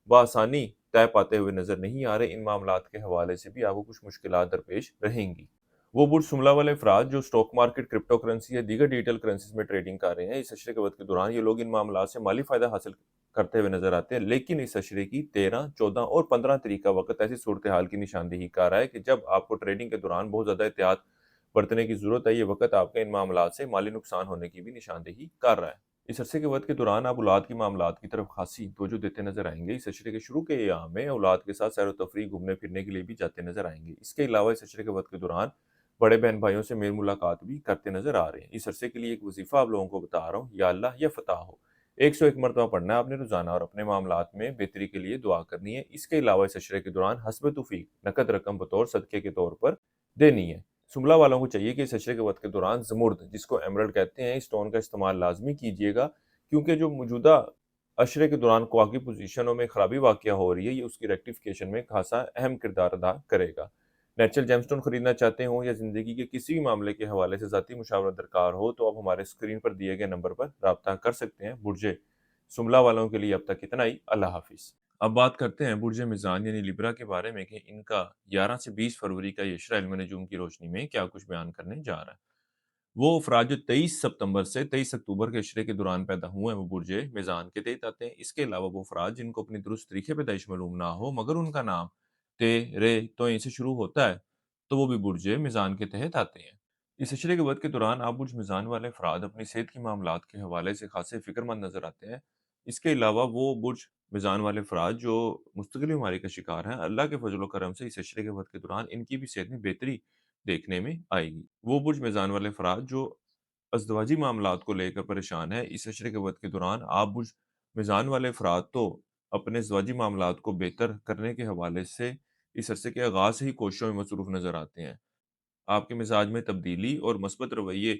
बआसानी तय पाते हुए नज़र नहीं आ रहे। इन मामलात के हवाले से भी आपको कुछ मुश्किलात दरपेश रहेंगी। वो बुर्ज शुमला वाले अफ़राद जो स्टॉक मार्केट, क्रिप्टो करेंसी या दीगर डिजिटल करेंसीज़ में ट्रेडिंग कर रहे हैं, इस अशरे के वक़्त के दौरान ये लोग इन मामलात से माली फ़ायदा हासिल करते हुए नज़र आते हैं। लेकिन इस अशरे की 13, 14 और 15 तारीख का वक़्त ऐसी सूरत-ए-हाल की निशानदेही कर रहा है कि जब आपको ट्रेडिंग के दौरान बहुत ज़्यादा एहतियात बरतने की ज़रूरत है। ये वक़्त आपके इन मामलात से माली नुकसान होने की भी निशानदेही कर रहा है। इस अरसे के वक़्त के दौरान आप औलाद की मामलात की तरफ खासी तवज्जो देते नज़र आएँगे। इस अशरे के शुरू के अय्याम में औलाद के साथ सैर-व-तफ़रीह, घूमने-फिरने के लिए भी जाते नज़र आएँगे। इसके अलावा इस अशरे के वक़्त के दौरान बड़े बहन-भाइयों से मेल-मुलाकात भी करते नज़र आ रहे हैं। इस अरसे के लिए एक वज़ीफ़ा आप लोगों को बता रहा हूँ, या अल्लाह या फ़तह हो। 101 मरतबा पढ़ना है आपने रोज़ाना और अपने मामलात में बेहतरी के लिए दुआ करनी है। इसके अलावा इस अशरे के दौरान हस्ब तौफ़ीक नकद रकम बतौर सदक़े के तौर पर देनी है। जुमला वालों को चाहिए कि इस अशरे के वक़्त के दौरान ज़मुर्द, जिसको एमराल्ड कहते हैं, इस स्टोन का इस्तेमाल लाज़मी कीजिएगा, क्योंकि जो मौजूदा अशरे के दौरान ख्वाकी पोज़ीशनों में खराबी वाक़या हो रही है, ये उसकी रेक्टिफ़िकेशन में ख़ासा अहम किरदार अदा करेगा। नेचुरल जेमस्टोन खरीदना चाहते हों या ज़िंदगी के किसी भी मामले के हवाले से ज़ाती मुशावरा दरकार हो, तो आप हमारे स्क्रीन पर दिए गए नंबर पर राब्ता कर सकते हैं। बुर्जे जुमला वालों के लिए अब तक इतना ही। अल्लाह हाफ़िज़। अब बात करते हैं बुर्ज मिज़ान यानी लिब्रा के बारे में कि इनका 11 से 20 फरवरी का ये इशरा इल्म नजूम की रोशनी में क्या कुछ बयान करने जा रहा है। वो अफ़राद जो 23 सितंबर से 23 अक्टूबर के इशरे के दौरान पैदा हुए हैं, वो बुर्ज मिज़ान के तहत आते हैं। इसके अलावा वो अफ़राद जिनको अपनी दुरुस्त तरीके पैदाइश मालूम ना हो, मगर उनका नाम ते, रे, तों से शुरू होता है, तो वो भी बुर्ज मिज़ान के तहत आते हैं। इस इशरे के वक़्त के दौरान आप बुर्ज मिज़ान वाले अफ़राद अपनी सेहत की मामलात के हवाले से खासे फ़िक्रमंद नज़र आते हैं। इसके अलावा वो बुर्ज मिज़ान वाले अफ़राद जो मुस्तकिल बीमारी का शिकार हैं, अल्लाह के फ़ज़ल व करम से इस इशरे के वक़्त के दौरान इनकी भी सेहत में बेहतरी देखने में आएगी। वो बुर्ज मिज़ान वाले अफ़राद जो अज़दवाजी मामलात को लेकर परेशान हैं, इस इशरे के वक़्त के दौरान आप बुर्ज मिज़ान वाले अफ़राद तो अपने अज़दवाजी मामलात को बेहतर करने के हवाले से इस अरसे के आगाज़ से ही कोशिशों में मसरूफ़ नज़र आते हैं। आपके मिज़ाज में तब्दीली और मस्बत रवैये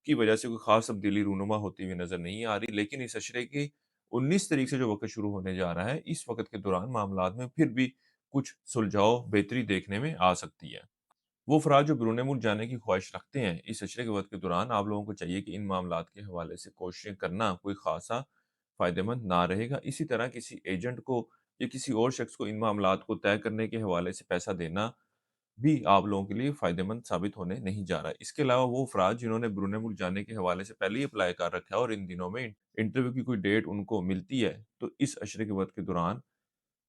की वजह से कोई ख़ास तब्दीली रूनुमा होती हुई नज़र नहीं आ रही, लेकिन इस अशरे की 19 तारीख से जो वक़्त शुरू होने जा रहा है, इस वक़्त के दौरान मामलात में फिर भी कुछ सुलझाव, बेहतरी देखने में आ सकती है। वो अफ़राद जो बैरून मुल्क जाने की ख़्वाहिश रखते हैं, इस अशरे के वक़्त के दौरान आप लोगों को चाहिए कि इन मामलात के हवाले से कोशिशें करना कोई ख़ासा फ़ायदेमंद ना रहेगा। इसी तरह किसी एजेंट को या किसी और शख़्स को इन मामलात को तय करने के हवाले से पैसा देना भी आप लोगों के लिए फ़ायदेमंद साबित होने नहीं जा रहा है। इसके अलावा वो अफ़राद जिन्होंने बैरून मुल्क जाने के हवाले से पहले ही अप्लाई कर रखा है और इन दिनों में इंटरव्यू की कोई डेट उनको मिलती है, तो इस अशरे के वक़्त के दौरान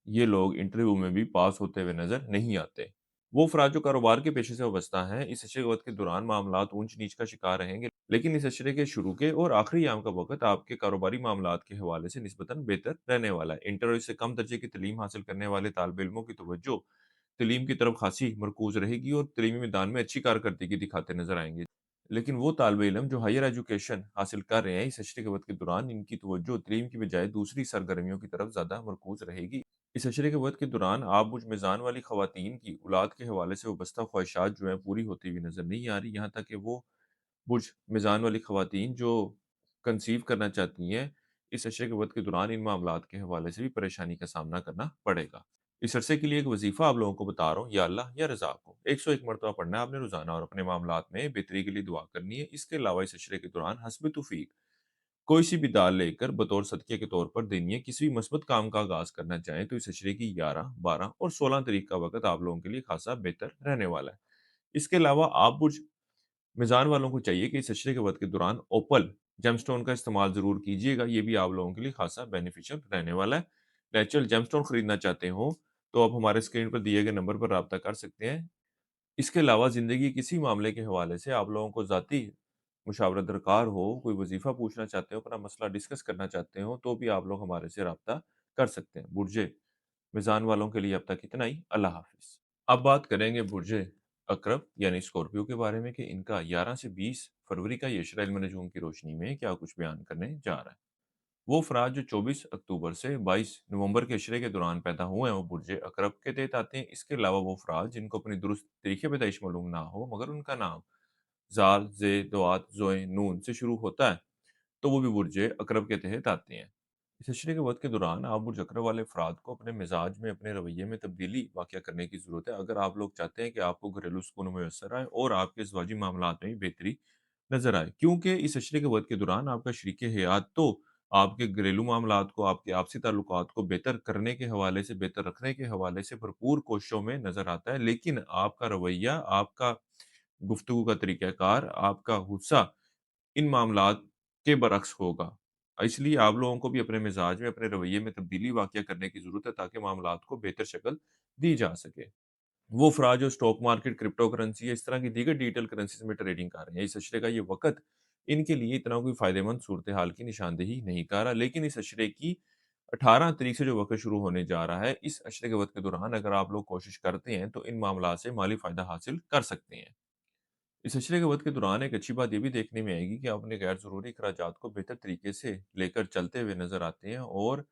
ये लोग इंटरव्यू में भी पास होते हुए नज़र नहीं आते। वो अफ़राद जो कारोबार के पेशे से वाबस्ता हैं, इस अशरे के वक़्त के दौरान मामलात ऊँच-नीच का शिकार रहेंगे। लेकिन इस अशरे के शुरू के और आखिरी अयाम का वक़्त आपके कारोबारी मामलात के हवाले से निस्बतन बेहतर रहने वाला है। इंटरव्यू से कम दर्जे की तालीम हासिल करने वाले तालिब इल्मों की तवज्जो तालीम की तरफ खासी मरकूज़ रहेगी और तालीमी मैदान में अच्छी कारकर्दगी दिखाते नज़र आएँगे। लेकिन वो तालिब इल्म जो हायर एजुकेशन हासिल कर रहे हैं, इस अशरे के वक़्त के दौरान इनकी तवज्जो तालीम की बजाय दूसरी सरगर्मियों की तरफ ज़्यादा मरकूज़ रहेगी। इस अशरे के वक़्त के दौरान आप बुझ मिज़ान वाली ख़वातीन की औलाद के हवाले से वाबस्ता ख़्वाहिशात जो हैं पूरी होती हुई नज़र नहीं आ रही। यहाँ तक कि वो बुझ मिज़ान वाली ख़वातीन जो कंसीव करना चाहती हैं, इस अशरे के वक़्त के दौरान इन मामलात के हवाले से भी परेशानी का सामना करना पड़ेगा। इस अरसे के लिए एक वज़ीफ़ा आप लोगों को बता रहा हूँ, या अल्लाह या रज़ाक हो। 101 मरतबा पढ़ना है आपने रोज़ाना और अपने मामलात में बेहतरी के लिए दुआ करनी है। इसके अलावा इस अशरे के दौरान हस्ब तौफ़ीक कोई सी भी दाल लेकर बतौर सदक़े के तौर पर देनी है। किसी भी मस्बत काम का आगाज़ करना चाहें, तो इस अशरे की 11, 12 और 16 तारीख का वक़्त आप लोगों के लिए ख़ासा बेहतर रहने वाला है। इसके अलावा आप बुझ मिज़ान वालों को चाहिए कि इस अशरे के वक़्त के दौरान ओपल जेमस्टोन का इस्तेमाल ज़रूर कीजिएगा, ये भी आप लोगों के लिए ख़ासा बेनिफिशियल रहने वाला है। नेचुरल जेमस्टोन खरीदना चाहते हो, तो आप हमारे स्क्रीन पर दिए गए नंबर पर राब्ता कर सकते हैं। इसके अलावा ज़िंदगी के किसी मामले के हवाले से आप लोगों को ज़ाती मुशावरा दरकार हो, कोई वज़ीफ़ा पूछना चाहते हो, अपना मसला डिस्कस करना चाहते हो, तो भी आप लोग हमारे से राब्ता कर सकते हैं। बुर्जे मिज़ान वालों के लिए अब तक इतना ही। अल्लाह हाफ़िज़। अब बात करेंगे बुर्ज अक़रब यानी स्कॉर्पियो के बारे में कि इनका 11 से 20 फरवरी का ये इशरा इल्म नजूम की रोशनी में क्या कुछ बयान करने जा रहा है। वो अफ़राद जो 24 अक्टूबर से 22 नवंबर के इशरे के दौरान पैदा हुए हैं, वो बुर्ज अक़रब के तहत आते हैं। इसके अलावा वो अफ़राद जिनको अपनी दुरुस्त तरीके पैदाइश मालूम ना हो, मगर उनका नाम ज़ाल, ज़े, दुआत, ज़ोए, नून से शुरू होता है, तो वो भी बुर्ज अक़रब के तहत आते हैं। इस अशरे के वक़्त के दौरान आप बुर्ज अक़रब वाले अफ़राद को अपने मिज़ाज में, अपने रवैये में तब्दीली वाक़या करने की ज़रूरत है। अगर आप लोग चाहते हैं कि आपको घरेलू सुकून मुयस्सर आए और आपके ज़वाजी मामलात में भी बेहतरी नज़र आए। क्योंकि इस अशरे के वक़्त के दौरान आपका शरीके हयात तो आपके घरेलू मामलात को, आपके आपसी ताल्लुकात को बेहतर करने के हवाले से, बेहतर रखने के हवाले से भरपूर कोशिशों में नज़र आता है। लेकिन आपका रवैया, आपका गुफ्तगू का तरीक़ाकार, आपका गुस्सा इन मामलात के बरअक्स होगा। इसलिए आप लोगों को भी अपने मिज़ाज में, अपने रवैये में तब्दीली वाक़या करने की ज़रूरत है ताकि मामलात को बेहतर शक्ल दी जा सके। वो अफ़राद जो स्टॉक मार्केट, क्रिप्टो करेंसी या इस तरह की दीगर डिजिटल करेंसीज़ में ट्रेडिंग कर रहे हैं, इस अशरे का ये वक़्त इनके लिए इतना कोई फ़ायदेमंद सूरत-ए-हाल की निशानदेही नहीं कर रहा। लेकिन इस अशरे की 18 तारीख से जो वक़्त शुरू होने जा रहा है, इस अशरे के वक़्त के दौरान अगर आप लोग कोशिश करते हैं, तो इन मामलात से माली फ़ायदा हासिल कर सकते हैं। इस अशरे के वक़्त के दौरान एक अच्छी बात ये भी देखने में आएगी कि आप अपने गैर ज़रूरी अखराजात को बेहतर तरीके से लेकर चलते हुए नज़र आते हैं और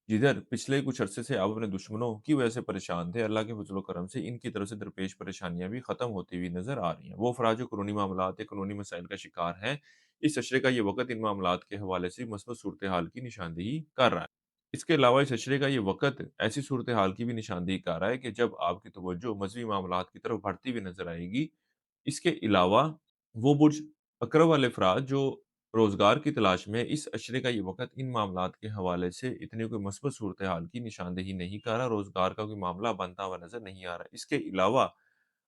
जिधर पिछले कुछ अरसे से आप अपने दुश्मनों की वजह से परेशान थे, अल्लाह के फ़ज़ल व करम से इनकी तरफ से दरपेश परेशानियाँ भी ख़त्म होती हुई नज़र आ रही हैं। वो अफ़राद जो कानूनी मामलात या कानूनी मसाइल का शिकार हैं, इस अशरे का ये वक़्त इन मामलात के हवाले से मस्बत सूरत-ए-हाल की निशानदेही कर रहा है। इसके अलावा इस अशरे का ये वक़्त ऐसी सूरत-ए-हाल की भी निशानदेही कर रहा है कि जब आपकी तवज्जो मज़हबी मामलात की तरफ बढ़ती हुई नज़र आएगी। इसके अलावा वो बुर्ज अक़रब वाले अफ़राद जो रोज़गार की तलाश में इस अशरे का ये वक़्त इन मामलात के हवाले से इतनी कोई मस्बत सूरत-ए-हाल की निशानदेही नहीं कर रहा, रोज़गार का कोई मामला बनता हुआ नज़र नहीं आ रहा। इसके अलावा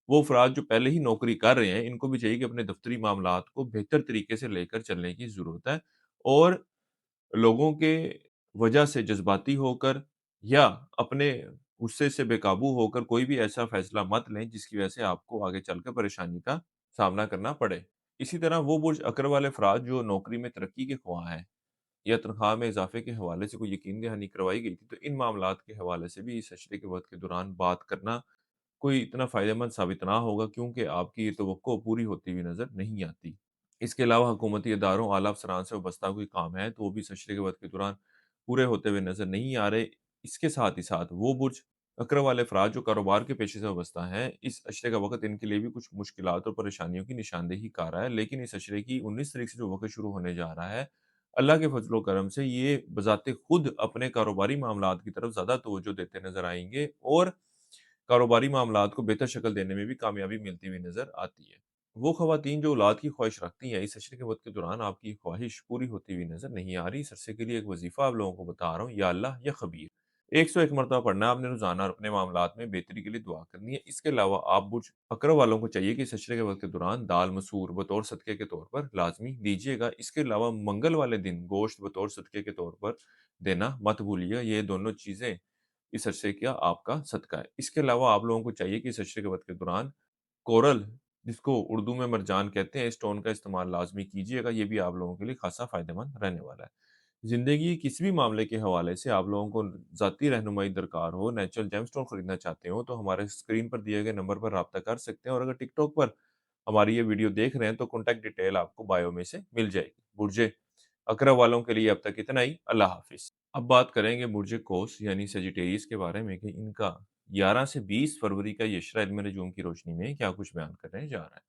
वो अफ़राद जो पहले ही नौकरी कर रहे हैं, इनको भी चाहिए कि अपने दफ़्तरी मामलात को बेहतर तरीके से लेकर चलने की ज़रूरत है और लोगों के वजह से जज़्बाती होकर या अपने गुस्से से बेकाबू होकर कोई भी ऐसा फ़ैसला मत लें, जिसकी वजह से आपको आगे चलकर परेशानी का सामना करना पड़े। इसी तरह वो बुर्ज अक़रब वाले अफ़राद जो नौकरी में तरक्की के ख़्वाह हैं या तनख़्वाह में इज़ाफ़े के हवाले से कोई यकीन दहानी करवाई गई थी, तो इन मामलात के हवाले से भी इस अशरे के वक़्त के दौरान बात करना कोई इतना फ़ायदेमंद साबित ना होगा क्योंकि आपकी ये तवक्को पूरी होती हुई नज़र नहीं आती। इसके अलावा हुकूमती इदारों, आला अफ़सरान से वाबस्ता कोई काम है, तो वो भी इस अशरे के वक़्त के दौरान पूरे होते हुए नज़र नहीं आ रहे। इसके साथ ही साथ वो बुर्ज अक़रब वाले अफ़राद जो कारोबार के पेशे से वाबस्ता हैं, इस अशरे का वक़्त इनके लिए भी कुछ मुश्किलात और परेशानियों की निशानदेही कर रहा है। लेकिन इस अशरे की 19 तारीख से जो वक़्त शुरू होने जा रहा है, अल्लाह के फ़ज़ल व करम से ये बज़ाते खुद अपने कारोबारी मामलात की तरफ ज़्यादा तवज्जो देते नज़र आएँगे और कारोबारी मामलात को बेहतर शक्ल देने में भी कामयाबी मिलती हुई नज़र आती है। वो ख़वातीन जो औलाद की ख़्वाहिश रखती हैं, इस अशरे के वक़्त के दौरान आपकी ख़्वाहिश पूरी होती हुई नज़र नहीं आ रही। इस अरसे के लिए एक वज़ीफ़ा आप लोगों को बता रहा हूँ, या अल्लाह या ख़बीर। 101 मरतबा पढ़ना है आपने रोज़ाना और अपने मामलात में बेहतरी के लिए दुआ करनी है। इसके अलावा आप बुर्ज अक़रब वालों को चाहिए कि इस अशरे के वक़्त के दौरान दाल मसूर बतौर सदक़े के तौर पर लाज़मी दीजिएगा। इसके अलावा मंगल वाले दिन गोश्त बतौर सदक़े के तौर पर देना मत भूलिएगा। ये दोनों चीज़ें इस अरसे का आपका सदका है। इसके अलावा आप लोगों को चाहिए कि इस अशरे के वक़्त के दौरान कोरल, जिसको उर्दू में मरजान कहते हैं, इस स्टोन का इस्तेमाल लाज़मी कीजिएगा, ये भी आप लोगों के लिए ख़ासा फ़ायदेमंद रहने वाला है। ज़िंदगी के किसी भी मामले के हवाले से आप लोगों को ज़ाती रहनुमाई दरकार हो, नेचुरल जेमस्टोन खरीदना चाहते हो, तो हमारे स्क्रीन पर दिए गए नंबर पर राब्ता कर सकते हैं और अगर टिकटॉक पर हमारी ये वीडियो देख रहे हैं, तो कॉन्टैक्ट डिटेल आपको बायो में से मिल जाएगी। बुर्ज अक़रब वालों के लिए अब तक इतना ही। अल्लाह हाफ़िज़। अब बात करेंगे बुर्ज कौस यानी सजिटेरियस के बारे में कि इनका 11 से 20 फरवरी का ये इशरा इल्म नजूम की रोशनी में क्या कुछ बयान करने जा रहा है।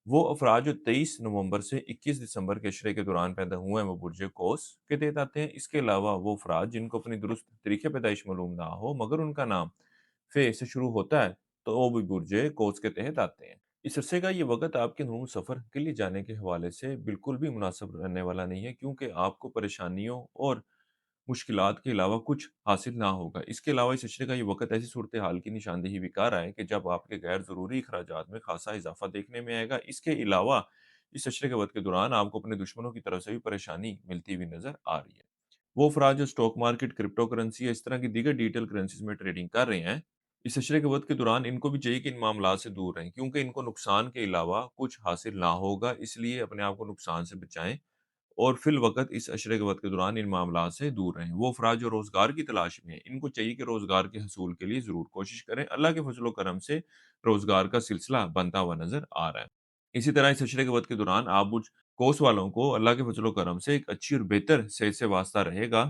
वो अफ़राद जो 23 नवंबर से 21 दिसंबर के इशरे के दौरान पैदा हुए हैं, वो बुर्ज कौस के तहत आते हैं। इसके अलावा वो अफ़राद जिनको अपनी दुरुस्त तरीके पैदाइश मालूम ना हो, मगर उनका नाम फ़े से शुरू होता है, तो वो भी बुर्ज कौस के तहत आते हैं। इस अरसे का ये वक़्त आपके नूर सफ़र के लिए जाने के हवाले से बिल्कुल भी मुनासिब रहने वाला नहीं है क्योंकि आपको परेशानियों और मुश्किलात के अलावा कुछ हासिल ना होगा। इसके अलावा इस इशरे का ये वक़्त ऐसी सूरत-ए-हाल की निशानदेही भी कर रहा है कि जब आपके गैर ज़रूरी अखराजात में ख़ासा इज़ाफ़ा देखने में आएगा। इसके अलावा इस इशरे के वक़्त के दौरान आपको अपने दुश्मनों की तरफ से भी परेशानी मिलती हुई नज़र आ रही है। वो अफ़राद जो स्टॉक मार्केट, क्रिप्टो करेंसी या इस तरह की दीगर डिजिटल करेंसीज़ में ट्रेडिंग कर रहे हैं, इस इशरे के वक़्त के दौरान इनको भी चाहिए कि इन मामलात से दूर रहें क्योंकि इनको नुकसान के अलावा कुछ हासिल ना होगा, इसलिए अपने आप को नुकसान से बचाएँ। और फ़िलवक़्त इस अशरे के वक़्त के दौरान इन मामलात से दूर रहें। वो अफ़राद जो रोज़गार की तलाश में हैं, इनको चाहिए कि रोज़गार के हसूल के लिए ज़रूर कोशिश करें। अल्लाह के फ़ज़ल व करम से रोज़गार का सिलसिला बनता हुआ नज़र आ रहा है। इसी तरह इस अशरे के वक़्त के दौरान आप बुर्ज कौस वालों को अल्लाह के फ़ज़ल व करम से एक अच्छी और बेहतर सेहत से वास्ता रहेगा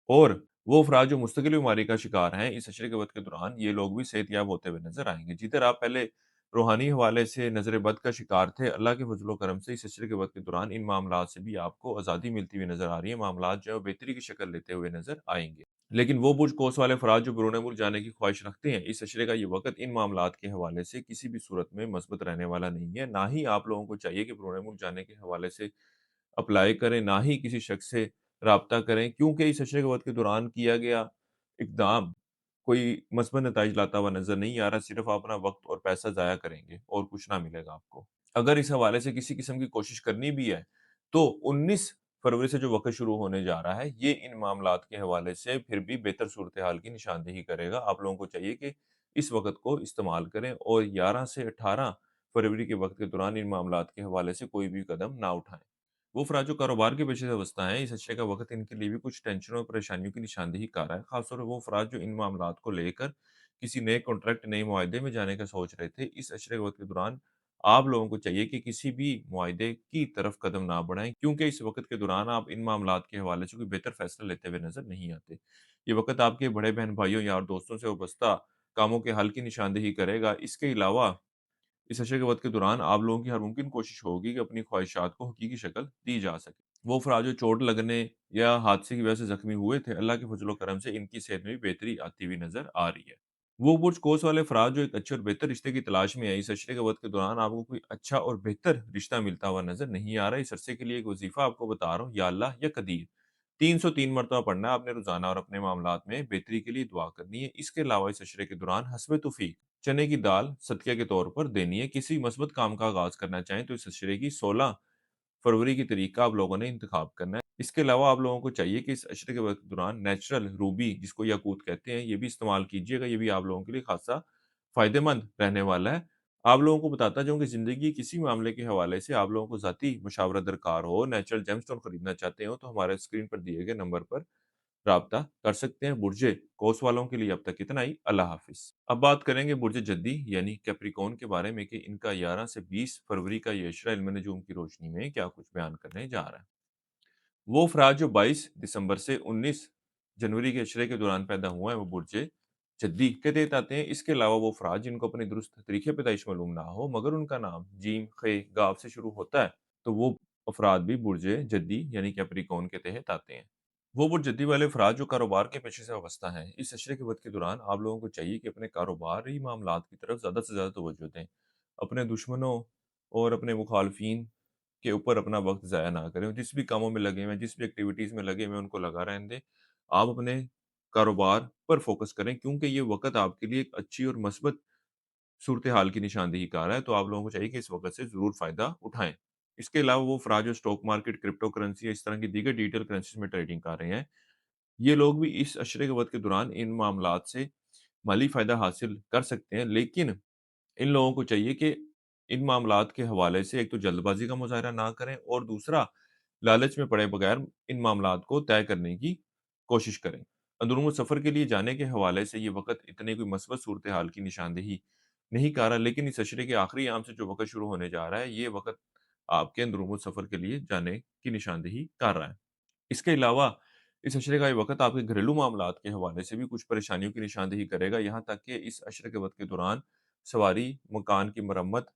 और वो अफ़राद जो मुस्तकिल बीमारी का शिकार हैं, इस अशरे के वक़्त के दौरान ये लोग भी सेहतयाब होते हुए नज़र आएँगे। जिधर आप पहले रूहानी हवाले से नज़र बद का शिकार थे। अल्लाह के फ़ज़ल व करम से इस अशरे के वक़्त के दौरान इन मामलात से भी आपको आज़ादी मिलती हुई नज़र आ रही है। मामलात जो है वो बेहतरी की शक्ल लेते हुए नज़र आएँगे। लेकिन वो बुर्ज कोस वाले अफ़राद जो बैरून मुल्क जाने की ख़्वाहिश रखते हैं, इस अशरे का ये वक़्त इन मामलात के हवाले से किसी भी सूरत में मस्बत रहने वाला नहीं है। ना ही आप लोगों को चाहिए कि बैरून मुल्क जाने के हवाले से अप्लाई करें, ना ही किसी शख़्स से राब्ता करें, क्योंकि इस अशरे के वक़्त के दौरान किया गया इक़दाम कोई मस्बत नताइज लाता हुआ नज़र नहीं आ रहा। सिर्फ़ आप अपना वक़्त और पैसा ज़ाया करेंगे और कुछ ना मिलेगा आपको। अगर इस हवाले से किसी किस्म की कोशिश करनी भी है, तो 19 फरवरी से जो वक़्त शुरू होने जा रहा है, ये इन मामलात के हवाले से फिर भी बेहतर सूरत-ए-हाल की निशानदेही करेगा। आप लोगों को चाहिए कि इस वक़्त को इस्तेमाल करें और 11 से 18 फरवरी के वक़्त के दौरान इन मामलात के हवाले से कोई भी कदम ना उठाएँ। वो अफ़राद जो कारोबार के पेशे से वाबस्ता हैं, इस अशरे का वक़्त इनके लिए भी कुछ टेंशनों और परेशानियों की निशानदेही कर रहा है। ख़ास तौर पे वो अफ़राद जो इन मामलात को लेकर किसी नए कॉन्ट्रैक्ट, नए मुआहदे में जाने का सोच रहे थे, इस अशरे के वक़्त के दौरान आप लोगों को चाहिए कि किसी भी मुआहदे की तरफ कदम ना बढ़ाएँ, क्योंकि इस वक़्त के दौरान आप इन मामलात के हवाले से कोई बेहतर फ़ैसला लेते हुए नज़र नहीं आते। ये वक़्त आपके बड़े बहन-भाइयों, यार दोस्तों से वाबस्ता कामों के हल की निशानदेही करेगा। इसके अलावा इस नशे के वक़्त के दौरान आप लोगों की हर मुमकिन कोशिश होगी कि अपनी ख्वाहिशात को हकीकी शक्ल दी जा सके। वो अफ़राद जो चोट लगने या हादसे की वजह से ज़ख्मी हुए थे, अल्लाह के फ़ज़ल व करम से इनकी सेहत में भी बेहतरी आती हुई नज़र आ रही है। वो बुर्ज कोस वाले अफ़राद जो एक अच्छे और बेहतर रिश्ते की तलाश में है, इस अशरे के वक़्त के दौरान आपको कोई अच्छा और बेहतर रिश्ता मिलता हुआ नज़र नहीं आ रहा है। इस अरसे के लिए एक वज़ीफ़ा आपको बता रहा हूँ, या अल्लाह या कदीर। 303 मरतबा पढ़ना है आपने रोज़ाना और अपने मामलात में बेहतरी के लिए दुआ करनी है। इसके अलावा इस अशरे के दौरान हस्बे तौफ़ीक चने की दाल सदक़े के तौर पर देनी है। किसी मस्बत काम का आगाज़ करना चाहें तो इस अशरे की 16 फरवरी की तारीख का आप लोगों ने इंतख़ाब करना है। इसके अलावा आप लोगों को चाहिए कि इस अशरे के वक़्त के दौरान नेचुरल रूबी जिसको याकूत कहते हैं, ये भी इस्तेमाल कीजिएगा। ये भी आप लोगों के लिए ख़ासा फ़ायदेमंद रहने वाला है। आप लोगों को बताता जाऊँ कि ज़िंदगी के किसी मामले के हवाले से आप लोगों को ज़ाती मशावरा दरकार हो, नेचुरल जेमस्टोन खरीदना चाहते हो, तो हमारे स्क्रीन पर दिए गए नंबर पर राब्ता कर सकते हैं। बुर्जे कोस वालों के लिए अब तक इतना ही। अल्लाह हाफ़िज़। अब बात करेंगे बुर्ज जद्दी यानी कैप्रिकॉर्न के बारे में कि इनका 11 से 20 फरवरी का ये इशरा इल्म नजूम की रोशनी में क्या कुछ बयान करने जा रहा है। वो अफ़राद जो 22 दिसंबर से 19 जनवरी के इशरे के दौरान पैदा हुए हैं, वो बुर्जे जद्दी के तहत आते हैं। इसके अलावा वो अफ़राद जिनको अपनी दुरुस्त तरीक़े पैदाइश मालूम ना हो, मगर उनका नाम जीम, खे, गाव से शुरू होता है, तो वो अफ़राद भी बुर्जे जद्दी यानी कैप्रिकॉर्न के तहत आते हैं। वो बुर्ज जद्दी वाले अफ़राद जो कारोबार के पेशे से वाबस्ता हैं, इस अशरे के वक़्त के दौरान आप लोगों को चाहिए कि अपने कारोबारी मामलात की तरफ ज़्यादा से ज़्यादा तवज्जो दें। अपने दुश्मनों और अपने मुखालफिन के ऊपर अपना वक़्त ज़ाया ना करें। जिस भी कामों में लगे हुए हैं, जिस भी एक्टिविटीज़ में लगे हुए हैं, उनको लगा रहने दें। आप अपने कारोबार पर फ़ोकस करें, क्योंकि ये वक़्त आपके लिए एक अच्छी और मस्बत सूरत-ए-हाल की निशानदेही का रहा है, तो आप लोगों को चाहिए कि इस वक़्त से ज़रूर फ़ायदा उठाएँ। इसके अलावा वो अफ़राद जो स्टॉक मार्केट, क्रिप्टो करेंसी या इस तरह की दीगर डिजिटल करेंसीज़ में ट्रेडिंग कर रहे हैं, ये लोग भी इस अशरे के वक़्त के दौरान इन मामलात से माली फ़ायदा हासिल कर सकते हैं। लेकिन इन लोगों को चाहिए कि इन मामलात के हवाले से एक तो जल्दबाज़ी का मुज़ाहरा ना करें और दूसरा लालच में पड़े बगैर इन मामलात को तय करने की कोशिश करें। अंदरूनी सफ़र के लिए जाने के हवाले से ये वक़्त इतनी कोई मस्बत सूरत-ए-हाल की निशानदेही नहीं कर रहा, लेकिन इस अशरे के आखिरी याम से जो वक़्त शुरू होने जा रहा है, ये वक़्त आपके अंदरूनी सफ़र के लिए जाने की निशानदेही कर रहा है। इसके अलावा इस अशरे का ये वक़्त आपके घरेलू मामलात के हवाले से भी कुछ परेशानियों की निशानदेही करेगा, यहाँ तक कि इस अशरे के वक़्त के दौरान सवारी, मकान की मरम्मत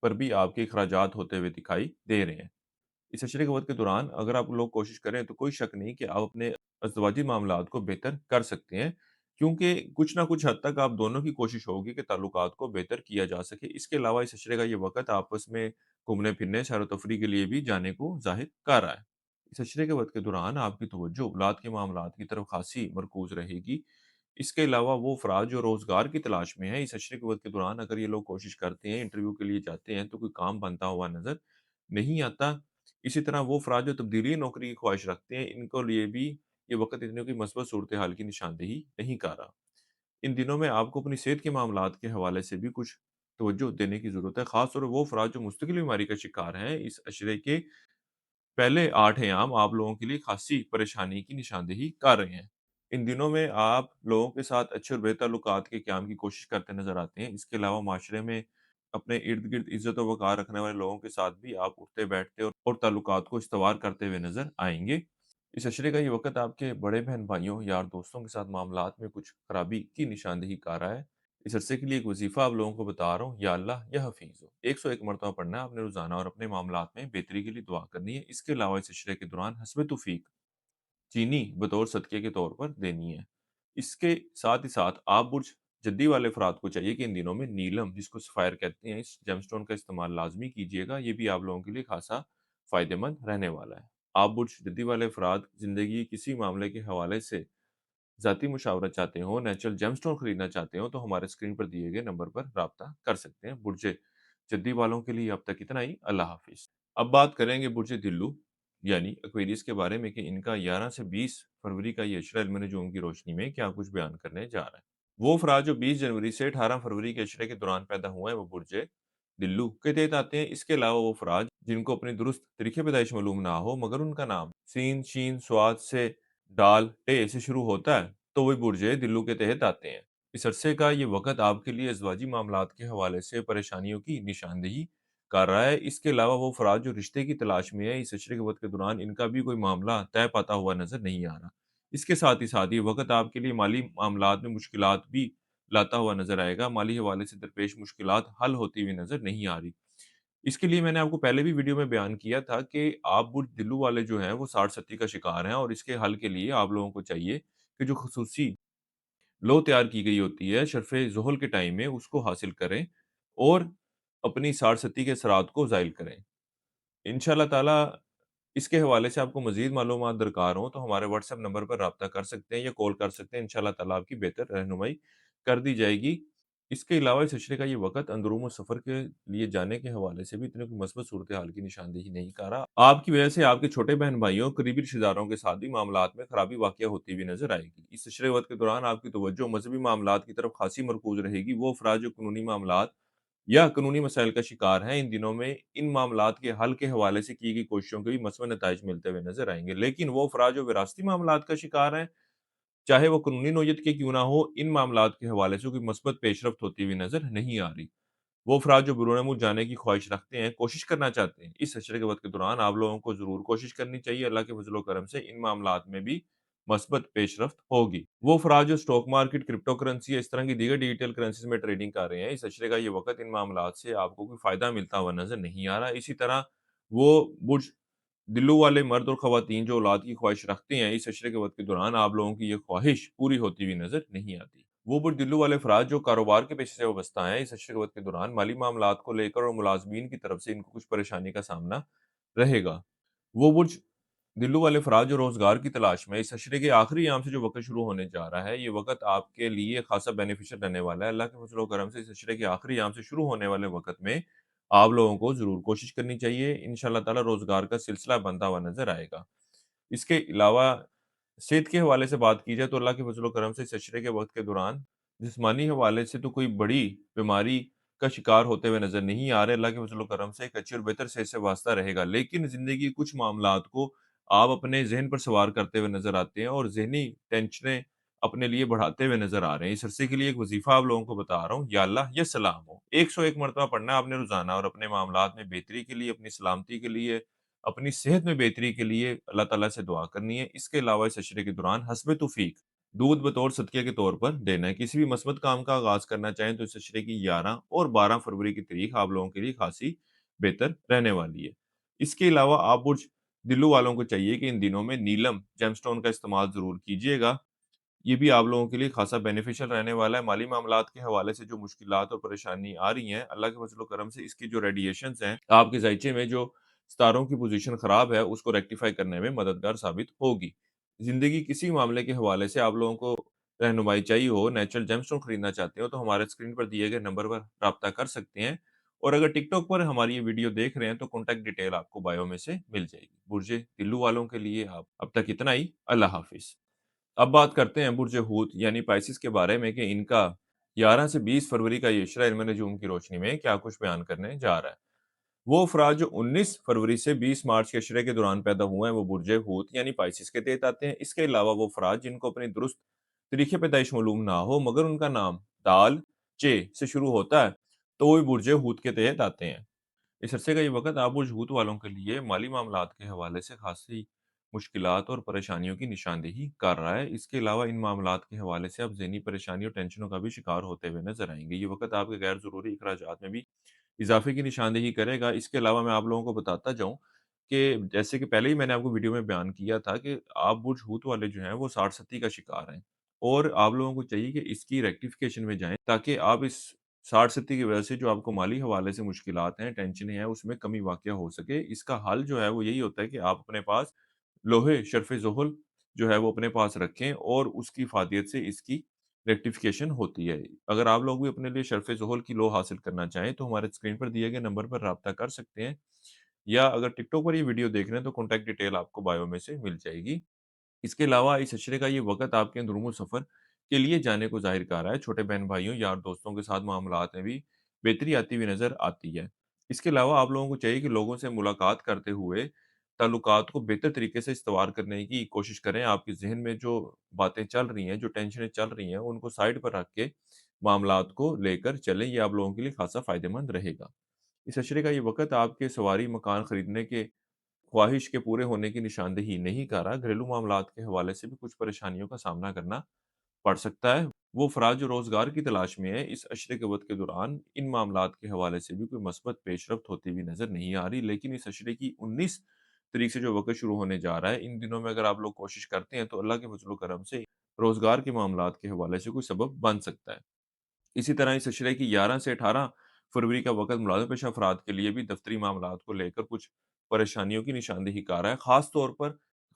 पर भी आपके अखराजात होते हुए दिखाई दे रहे हैं। इस अशरे के वक़्त के दौरान अगर आप लोग कोशिश करें, तो कोई शक नहीं कि आप अपने अज़दवाजी मामलात को बेहतर कर सकते हैं, क्योंकि कुछ ना कुछ हद तक आप दोनों की कोशिश होगी कि ताल्लुकात को बेहतर किया जा सके। इसके अलावा इस अशरे का ये वक़्त आपस में घूमने-फिरने, सैर-ओ-तफ़रीह के लिए भी जाने को ज़ाहिर कर रहा है। इस अशरे के वक़्त के दौरान आपकी तवज्जो औलाद के मामलात की तरफ ख़ासी मरकूज़ रहेगी। इसके अलावा वो अफ़राद जो रोज़गार की तलाश में हैं, इस अशरे के वक़्त के दौरान अगर ये लोग कोशिश करते हैं, इंटरव्यू के लिए जाते हैं, तो कोई काम बनता हुआ नज़र नहीं आता। इसी तरह वो अफ़राद जो तब्दीली नौकरी की ख़्वाहिश रखते हैं, इनको लिए भी ये वक़्त इतनी कोई मस्बत सूरत-ए-हाल की निशानदेही नहीं कर रहा। इन दिनों में आपको अपनी सेहत के मामलात के हवाले से भी कुछ तवज्जो देने की ज़रूरत है। ख़ास तौर पे वो अफ़राद जो मुस्तकिल बीमारी का शिकार हैं, इस अशरे के पहले 8 अयाम आप लोगों के लिए खासी परेशानी की निशानदेही कर रहे हैं। इन दिनों में आप लोगों के साथ अच्छे और बेहतर ताल्लुकात के क़याम की कोशिश करते नज़र आते हैं। इसके अलावा माशरे में अपने इर्द-गिर्द इज़्ज़त और वक़ार रखने वाले लोगों के साथ भी आप उठते-बैठते और ताल्लुकात को इस्तवार करते हुए नज़र आएँगे। इस अशरे का ये वक़्त आपके बड़े बहन-भाइयों, यार दोस्तों के साथ मामलात में कुछ ख़राबी की निशानदेही कर रहा है। इस अरसे के लिए एक वजीफा आप लोगों को बता रहा हूँ, या अल्लाह या हफीज़ हो। 101 मरतबा पढ़ना है आपने रोज़ाना और अपने मामलात में बेहतरी के लिए दुआ करनी है। इसके अलावा इस इशरे के दौरान हस्ब तौफीक चीनी बतौर सदके के तौर पर देनी है। इसके साथ ही साथ आप बुर्ज जद्दी वाले अफ़राद को चाहिए कि इन दिनों में नीलम, जिसको सफ़ायर कहते हैं, इस जेमस्टोन का इस्तेमाल लाज़मी कीजिएगा। ये भी आप लोगों के लिए ख़ासा फ़ायदेमंद रहने वाला है। आप बुर्ज जद्दी वाले अफ़राद ज़िंदगी के किसी मामले के हवाले से ज़ाती मुशावरत चाहते हो, नेचुरल जेमस्टोन खरीदना चाहते हो, तो हमारे स्क्रीन पर दिए गए नंबर पर राब्ता कर सकते हैं। बुर्ज जद्दी वालों के लिए अब तक इतना ही। अल्लाह हाफ़िज़। अब बात करेंगे बुर्ज दिल्लू यानी एक्वेरियस के बारे में कि इनका 11 से 20 फरवरी का ये इशरा इल्म नजूम की रोशनी में क्या कुछ बयान करने जा रहा है। वो अफराद जो 20 जनवरी से 18 फरवरी के इशरे के दौरान पैदा हुए हैं वो बुर्ज दिल्लू के तहत आते हैं। इसके अलावा वो अफराद जिनको अपनी दुरुस्त तरीके पैदाइश मालूम ना हो मगर उनका नाम सीन शीन स्वाद से डाल टे से शुरू होता है तो वही बुर्ज दिल्लू के तहत आते हैं। इस अरसे का ये वक़्त आपके लिए अज़वाजी मामलात के हवाले से परेशानियों की निशानदेही कर रहा है। इसके अलावा वो अफ़राद जो रिश्ते की तलाश में है, इस अशरे के वक़्त के दौरान इनका भी कोई मामला तय पाता हुआ नज़र नहीं आ रहा। इसके साथ ही साथ ये वक़्त आपके लिए माली मामलात में मुश्किलात भी लाता हुआ नज़र आएगा। माली हवाले से दरपेश मुश्किलात हल होती हुई नज़र नहीं आ रही। इसके लिए मैंने आपको पहले भी वीडियो में बयान किया था कि आप बुज़दिल्लू वाले जो हैं, वो 60-70 का शिकार हैं और इसके हल के लिए आप लोगों को चाहिए कि जो ख़ुसूसी लो तैयार की गई होती है शर्फ़े ज़ुहल के टाइम में, उसको हासिल करें और अपनी 60-70 के असरात को ज़ाइल करें। इंशाअल्लाह ताला इसके हवाले से आपको मज़ीद मालूमात दरकार हो, तो हमारे व्हाट्सएप नंबर पर राब्ता कर सकते हैं या कॉल कर सकते हैं। इंशाअल्लाह ताला आपकी बेहतर रहनुमाई कर दी जाएगी। इसके अलावा इस इशरे का ये वक़्त अंदरूम सफ़र के लिए जाने के हवाले से भी इतनी कोई मस्बत सूरत-ए-हाल की निशानदेही नहीं कर रहा। आपकी वजह से आपके छोटे बहन-भाइयों, करीबी रिश्तेदारों के साथ भी मामलात में खराबी वाक़या होती हुई नज़र आएगी। इस इशरे वक़्त के दौरान आपकी तवज्जो मज़हबी मामलात की तरफ ख़ासी मरकूज़ रहेगी। वो अफ़राद जो कानूनी मामलात या कानूनी मसाइल का शिकार हैं, इन दिनों में इन मामलात के हल के हवाले से की गई कोशिशों के भी मसमर नताइज मिलते हुए नज़र आएँगे। लेकिन वो अफ़राद जो विरासती मामलात का शिकार हैं, चाहे वो कानूनी नौयत के क्यों ना हो, इन मामलात के हवाले से कोई मस्बत पेशरफ्त होती हुई नज़र नहीं आ रही। वो अफ़राद जो बैरून मुल्क जाने की ख़्वाहिश रखते हैं, कोशिश करना चाहते हैं, इस अशरे के वक़्त के दौरान आप लोगों को ज़रूर कोशिश करनी चाहिए। अल्लाह के फ़ज़ल व करम से इन मामलात में भी मस्बत पेशरफ्त होगी। वो अफ़राद जो स्टॉक मार्केट, क्रिप्टो करेंसी या इस तरह की दीगर डिजिटल करेंसीज़ में ट्रेडिंग कर रहे हैं, इस अशरे का ये वक़्त इन मामलात से आपको कोई फ़ायदा मिलता हुआ नज़र नहीं आ रहा। इसी तरह वो बुर्ज दिल्लू वाले मर्द और ख़वातीन जो औलाद की ख़्वाहिश रखते हैं, इस अशरे के वक़्त के दौरान आप लोगों की ये ख़्वाहिश पूरी होती हुई नज़र नहीं आती। वो बुज़दिल्लू वाले अफ़राद जो कारोबार के पेशे से वाबस्ता हैं, इस अशरे के वक़्त के दौरान माली मामलात को लेकर और मुलाज़मीन की तरफ से इनको कुछ परेशानी का सामना रहेगा। वो बुर्ज दिल्लू वाले अफ़राद जो रोज़गार की तलाश में इस अशरे के आखिरी याम से जो वक़्त शुरू होने जा रहा है, ये वक़्त आपके लिए ख़ासा बेनिफिशियल रहने वाला है। अल्लाह के फ़ज़ल व करम से इस अशरे के आखिरी याम से शुरू होने वाले वक़्त में आप लोगों को ज़रूर कोशिश करनी चाहिए। इंशाअल्लाह ताला रोज़गार का सिलसिला बनता हुआ नज़र आएगा। इसके अलावा सेहत के हवाले से बात की जाए तो अल्लाह के फ़ज़ल व करम से इस अशरे के वक़्त के दौरान जिस्मानी हवाले से तो कोई बड़ी बीमारी का शिकार होते हुए नज़र नहीं आ रहे। अल्लाह के फ़ज़ल व करम से एक अच्छी और बेहतर सेहत से वास्ता रहेगा। लेकिन ज़िंदगी के कुछ मामलात को आप अपने ज़हन पर सवार करते हुए नज़र आते हैं और ज़हनी टेंशनें अपने लिए बढ़ाते हुए नज़र आ रहे हैं। इस अरसे के लिए एक वज़ीफ़ा आप लोगों को बता रहा हूँ, या अल्लाह या सलाम हो। 101 मरतबा पढ़ना है आपने रोज़ाना और अपने मामलात में बेहतरी के लिए, अपनी सलामती के लिए, अपनी सेहत में बेहतरी के लिए अल्लाह ताला से दुआ करनी है। इसके अलावा इस अशरे के दौरान हस्ब तौफ़ीक दूध बतौर सदके के तौर पर देना है। किसी भी मस्बत काम का आगाज़ करना चाहें तो इस अशरे की 11 और 12 फरवरी की तारीख आप लोगों के लिए खासी बेहतर रहने वाली है। इसके अलावा आप बुर्ज दिल्लू वालों को चाहिए कि इन दिनों में नीलम जेमस्टोन का इस्तेमाल ज़रूर कीजिएगा। ये भी आप लोगों के लिए खासा बेनिफिशियल रहने वाला है। माली मामलात के हवाले से जो मुश्किलात और परेशानी आ रही हैं, अल्लाह के फज़ल व करम से इसकी जो रेडिएशंस हैं, आपके ज़ाइचे में जो सितारों की पोज़ीशन ख़राब है, उसको रेक्टिफ़ाई करने में मददगार साबित होगी। ज़िंदगी किसी मामले के हवाले से आप लोगों को रहनुमाई चाहिए हो, नेचुरल जेमस्टोन खरीदना चाहते हो, तो हमारे स्क्रीन पर दिए गए नंबर पर राब्ता कर सकते हैं। और अगर टिकटॉक पर हमारी ये वीडियो देख रहे हैं, तो कॉन्टैक्ट डिटेल आपको बायो में से मिल जाएगी। बुर्ज दिल्लू वालों के लिए आप अब तक इतना ही। अल्लाह हाफ़िज़। अब बात करते हैं बुर्ज हूत यानी पाइसेस के बारे में कि इनका 11 से 20 फरवरी का ये इशरा इल्म नजूम की रोशनी में क्या कुछ बयान करने जा रहा है। वो अफराद जो 19 फरवरी से 20 मार्च के इशरे के दौरान पैदा हुए हैं वो बुर्ज हूत यानी पाइसेस के तहत आते हैं। इसके अलावा वो अफराद जिनको अपनी दुरुस्त तरीके पैदाइश मालूम ना हो मगर उनका नाम दाल चे से शुरू होता है तो वो भी बुर्ज हूत के तहत आते हैं। इस अरसे का ये वक़्त आप बुर्ज हूत वालों के लिए माली मामलात के हवाले से खासी मुश्किलात और परेशानियों की निशानदेही कर रहा है। इसके अलावा इन मामलात के हवाले से आप ज़हनी परेशानी और टेंशनों का भी शिकार होते हुए नज़र आएँगे। ये वक़्त आपके गैर ज़रूरी अखराजात में भी इज़ाफ़े की निशानदेही करेगा। इसके अलावा मैं आप लोगों को बताता जाऊँ कि जैसे कि पहले ही मैंने आपको वीडियो में बयान किया था कि आप बुर्ज हूत वाले जो हैं वो 60-30 का शिकार हैं और आप लोगों को चाहिए कि इसकी रेक्टिफ़िकेशन में जाएँ ताकि आप इस 60-30 की वज़ह से जो आपको माली हवाले से मुश्किलात हैं, टेंशनें हैं, उसमें कमी वाक़या हो सके। इसका हल जो है वो यही होता है कि आप अपने पास लोहे शर्फ़-ए-ज़ुहल जो है वो अपने पास रखें और उसकी इफ़ादियत से इसकी रेक्टिफ़िकेशन होती है। अगर आप लोग भी अपने लिए शर्फ़-ए-ज़ुहल की लौह हासिल करना चाहें, तो हमारे स्क्रीन पर दिए गए नंबर पर राब्ता कर सकते हैं या अगर टिकटॉक पर ये वीडियो देख रहे हैं, तो कॉन्टैक्ट डिटेल आपको बायो में से मिल जाएगी। इसके अलावा इस अशरे का ये वक़्त आपके अंदरूनी सफ़र के लिए जाने को ज़ाहिर कर रहा है। छोटे बहन-भाइयों, यार-दोस्तों के साथ मामलात में भी बेहतरी आती हुई नज़र आती है। इसके अलावा आप लोगों को चाहिए कि लोगों से मुलाकात करते हुए ताल्लुकात को बेहतर तरीके से इस्तवार करने की कोशिश करें। आपके ज़हन में जो बातें चल रही हैं, जो टेंशनें चल रही हैं, उनको साइड पर रख के मामलात को लेकर चलें। ये आप लोगों के लिए ख़ासा फ़ायदेमंद रहेगा। इस अशरे का ये वक़्त आपके सवारी मकान खरीदने के ख्वाहिश के पूरे होने की निशानदेही नहीं कर रहा। घरेलू मामलात के हवाले से भी कुछ परेशानियों का सामना करना पड़ सकता है। वो अफ़राद जो रोज़गार की तलाश में हैं, इस अशरे के वक़्त के दौरान इन मामलात के हवाले से भी कोई मस्बत पेशरफ्त होती हुई नज़र नहीं आ रही। लेकिन इस अशरे की 19 तारीख से जो वक़्त शुरू होने जा रहा है, इन दिनों में अगर आप लोग कोशिश करते हैं, तो अल्लाह के फ़ज़ल व करम से रोज़गार के मामलात के हवाले से कोई सबब बन सकता है। इसी तरह इस अशरे की 11 से 18 फरवरी का वक़्त मुलाज़िम पेशा अफ़राद के लिए भी दफ़्तरी मामलात को लेकर कुछ परेशानियों की निशानदेही का रहा है। ख़ास तौर पर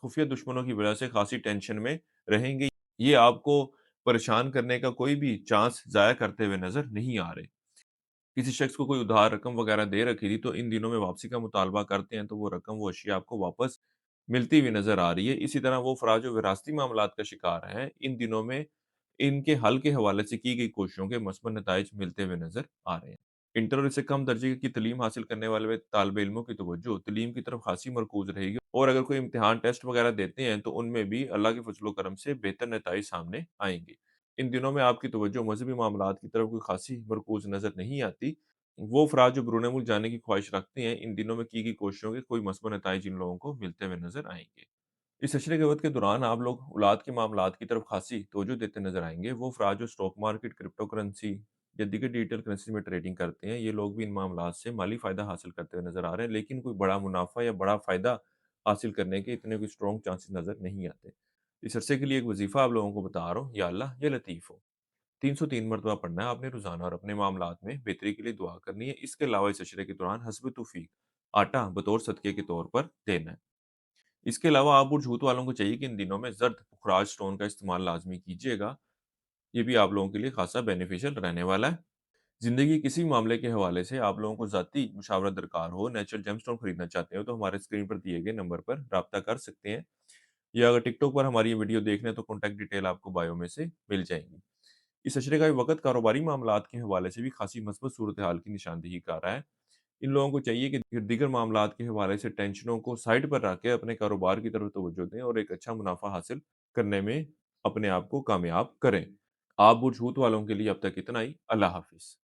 खुफ़िया दुश्मनों की वजह से ख़ासी टेंशन में रहेंगे। ये आपको परेशान करने का कोई भी चांस ज़ाया करते हुए नज़र नहीं आ रहे। किसी शख्स को कोई उधार रकम वग़ैरह दे रखी थी, तो इन दिनों में वापसी का मुतालबा करते हैं, तो वो रकम, वो अशिया आपको वापस मिलती हुई नज़र आ रही है। इसी तरह वो अफ़राद जो विरासती मामलात का शिकार हैं, इन दिनों में इनके हल के हवाले से की गई कोशिशों के मसमर नताइज मिलते हुए नज़र आ रहे हैं। इंटर और इससे कम दर्जे की तलीम हासिल करने वाले तालिब इल्मों की तवज्जो तलीम की तरफ खासी मरकूज़ रहेगी और अगर कोई इम्तिहान, टेस्ट वग़ैरह देते हैं, तो उनमें भी अल्लाह के फ़ज़ल व करम से बेहतर नताइज सामने आएँगे। इन दिनों में आपकी तवज्जो मज़हबी मामलात की तरफ कोई खासी मरकूज़ नज़र नहीं आती। वो अफ़राद जो बैरून मुल्क जाने की ख़्वाहिश रखते हैं, इन दिनों में की गई कोशिशों के कोई मसमर नताइज इन लोगों को मिलते हुए नज़र आएँगे। इस अशरे के वक़्त के दौरान आप लोग औलाद के मामलात की तरफ ख़ासी तवज्जो देते नज़र आएँगे। वो अफ़राद जो स्टॉक मार्केट, क्रिप्टो करेंसी या दीगर डिजिटल करेंसी में ट्रेडिंग करते हैं, ये लोग भी इन मामलात से माली फ़ायदा हासिल करते हुए नज़र आ रहे हैं, लेकिन कोई बड़ा मुनाफ़ा या बड़ा फ़ायदा हासिल करने के इतने कोई स्ट्रॉन्ग चांसेस नज़र नहीं आते। इस अरसे के लिए एक वज़ीफ़ा आप लोगों को बता रहा हूँ, या अल्लाह या लतीफ़ हो। 303 मरतबा पढ़ना है आपने रोज़ाना और अपने मामलात में बेहतरी के लिए दुआ करनी है। इसके अलावा इस अशरे के दौरान हस्ब तौफ़ीक आटा बतौर सदक़े के तौर पर देना है। इसके अलावा आप बुर्ज वालों को चाहिए कि इन दिनों में ज़र्द पुखराज स्टोन का इस्तेमाल लाज़मी कीजिएगा। ये भी आप लोगों के लिए ख़ासा बेनिफिशियल रहने वाला है। ज़िंदगी के किसी मामले के हवाले से आप लोगों को ज़ाती मशावरा दरकार हो, नेचुरल जेमस्टोन खरीदना चाहते हो, तो हमारे स्क्रीन पर दिए गए नंबर पर राब्ता कर सकते हैं या अगर टिकटॉक पर हमारी ये वीडियो देख रहे हैं, तो कॉन्टैक्ट डिटेल आपको बायो में से मिल जाएँगी। इस अशरे का ये वक़्त कारोबारी मामलात के हवाले से भी ख़ासी मस्बत सूरत-ए-हाल की निशानदेही कर रहा है। इन लोगों को चाहिए कि दीगर मामलात के हवाले से टेंशनों को साइड पर रख के अपने कारोबार की तरफ तवज्जो दें और एक अच्छा मुनाफ़ा हासिल करने में अपने आप को कामयाब करें। आप बुर्ज हूत वालों के लिए अब तक इतना ही। अल्लाह हाफ़िज़।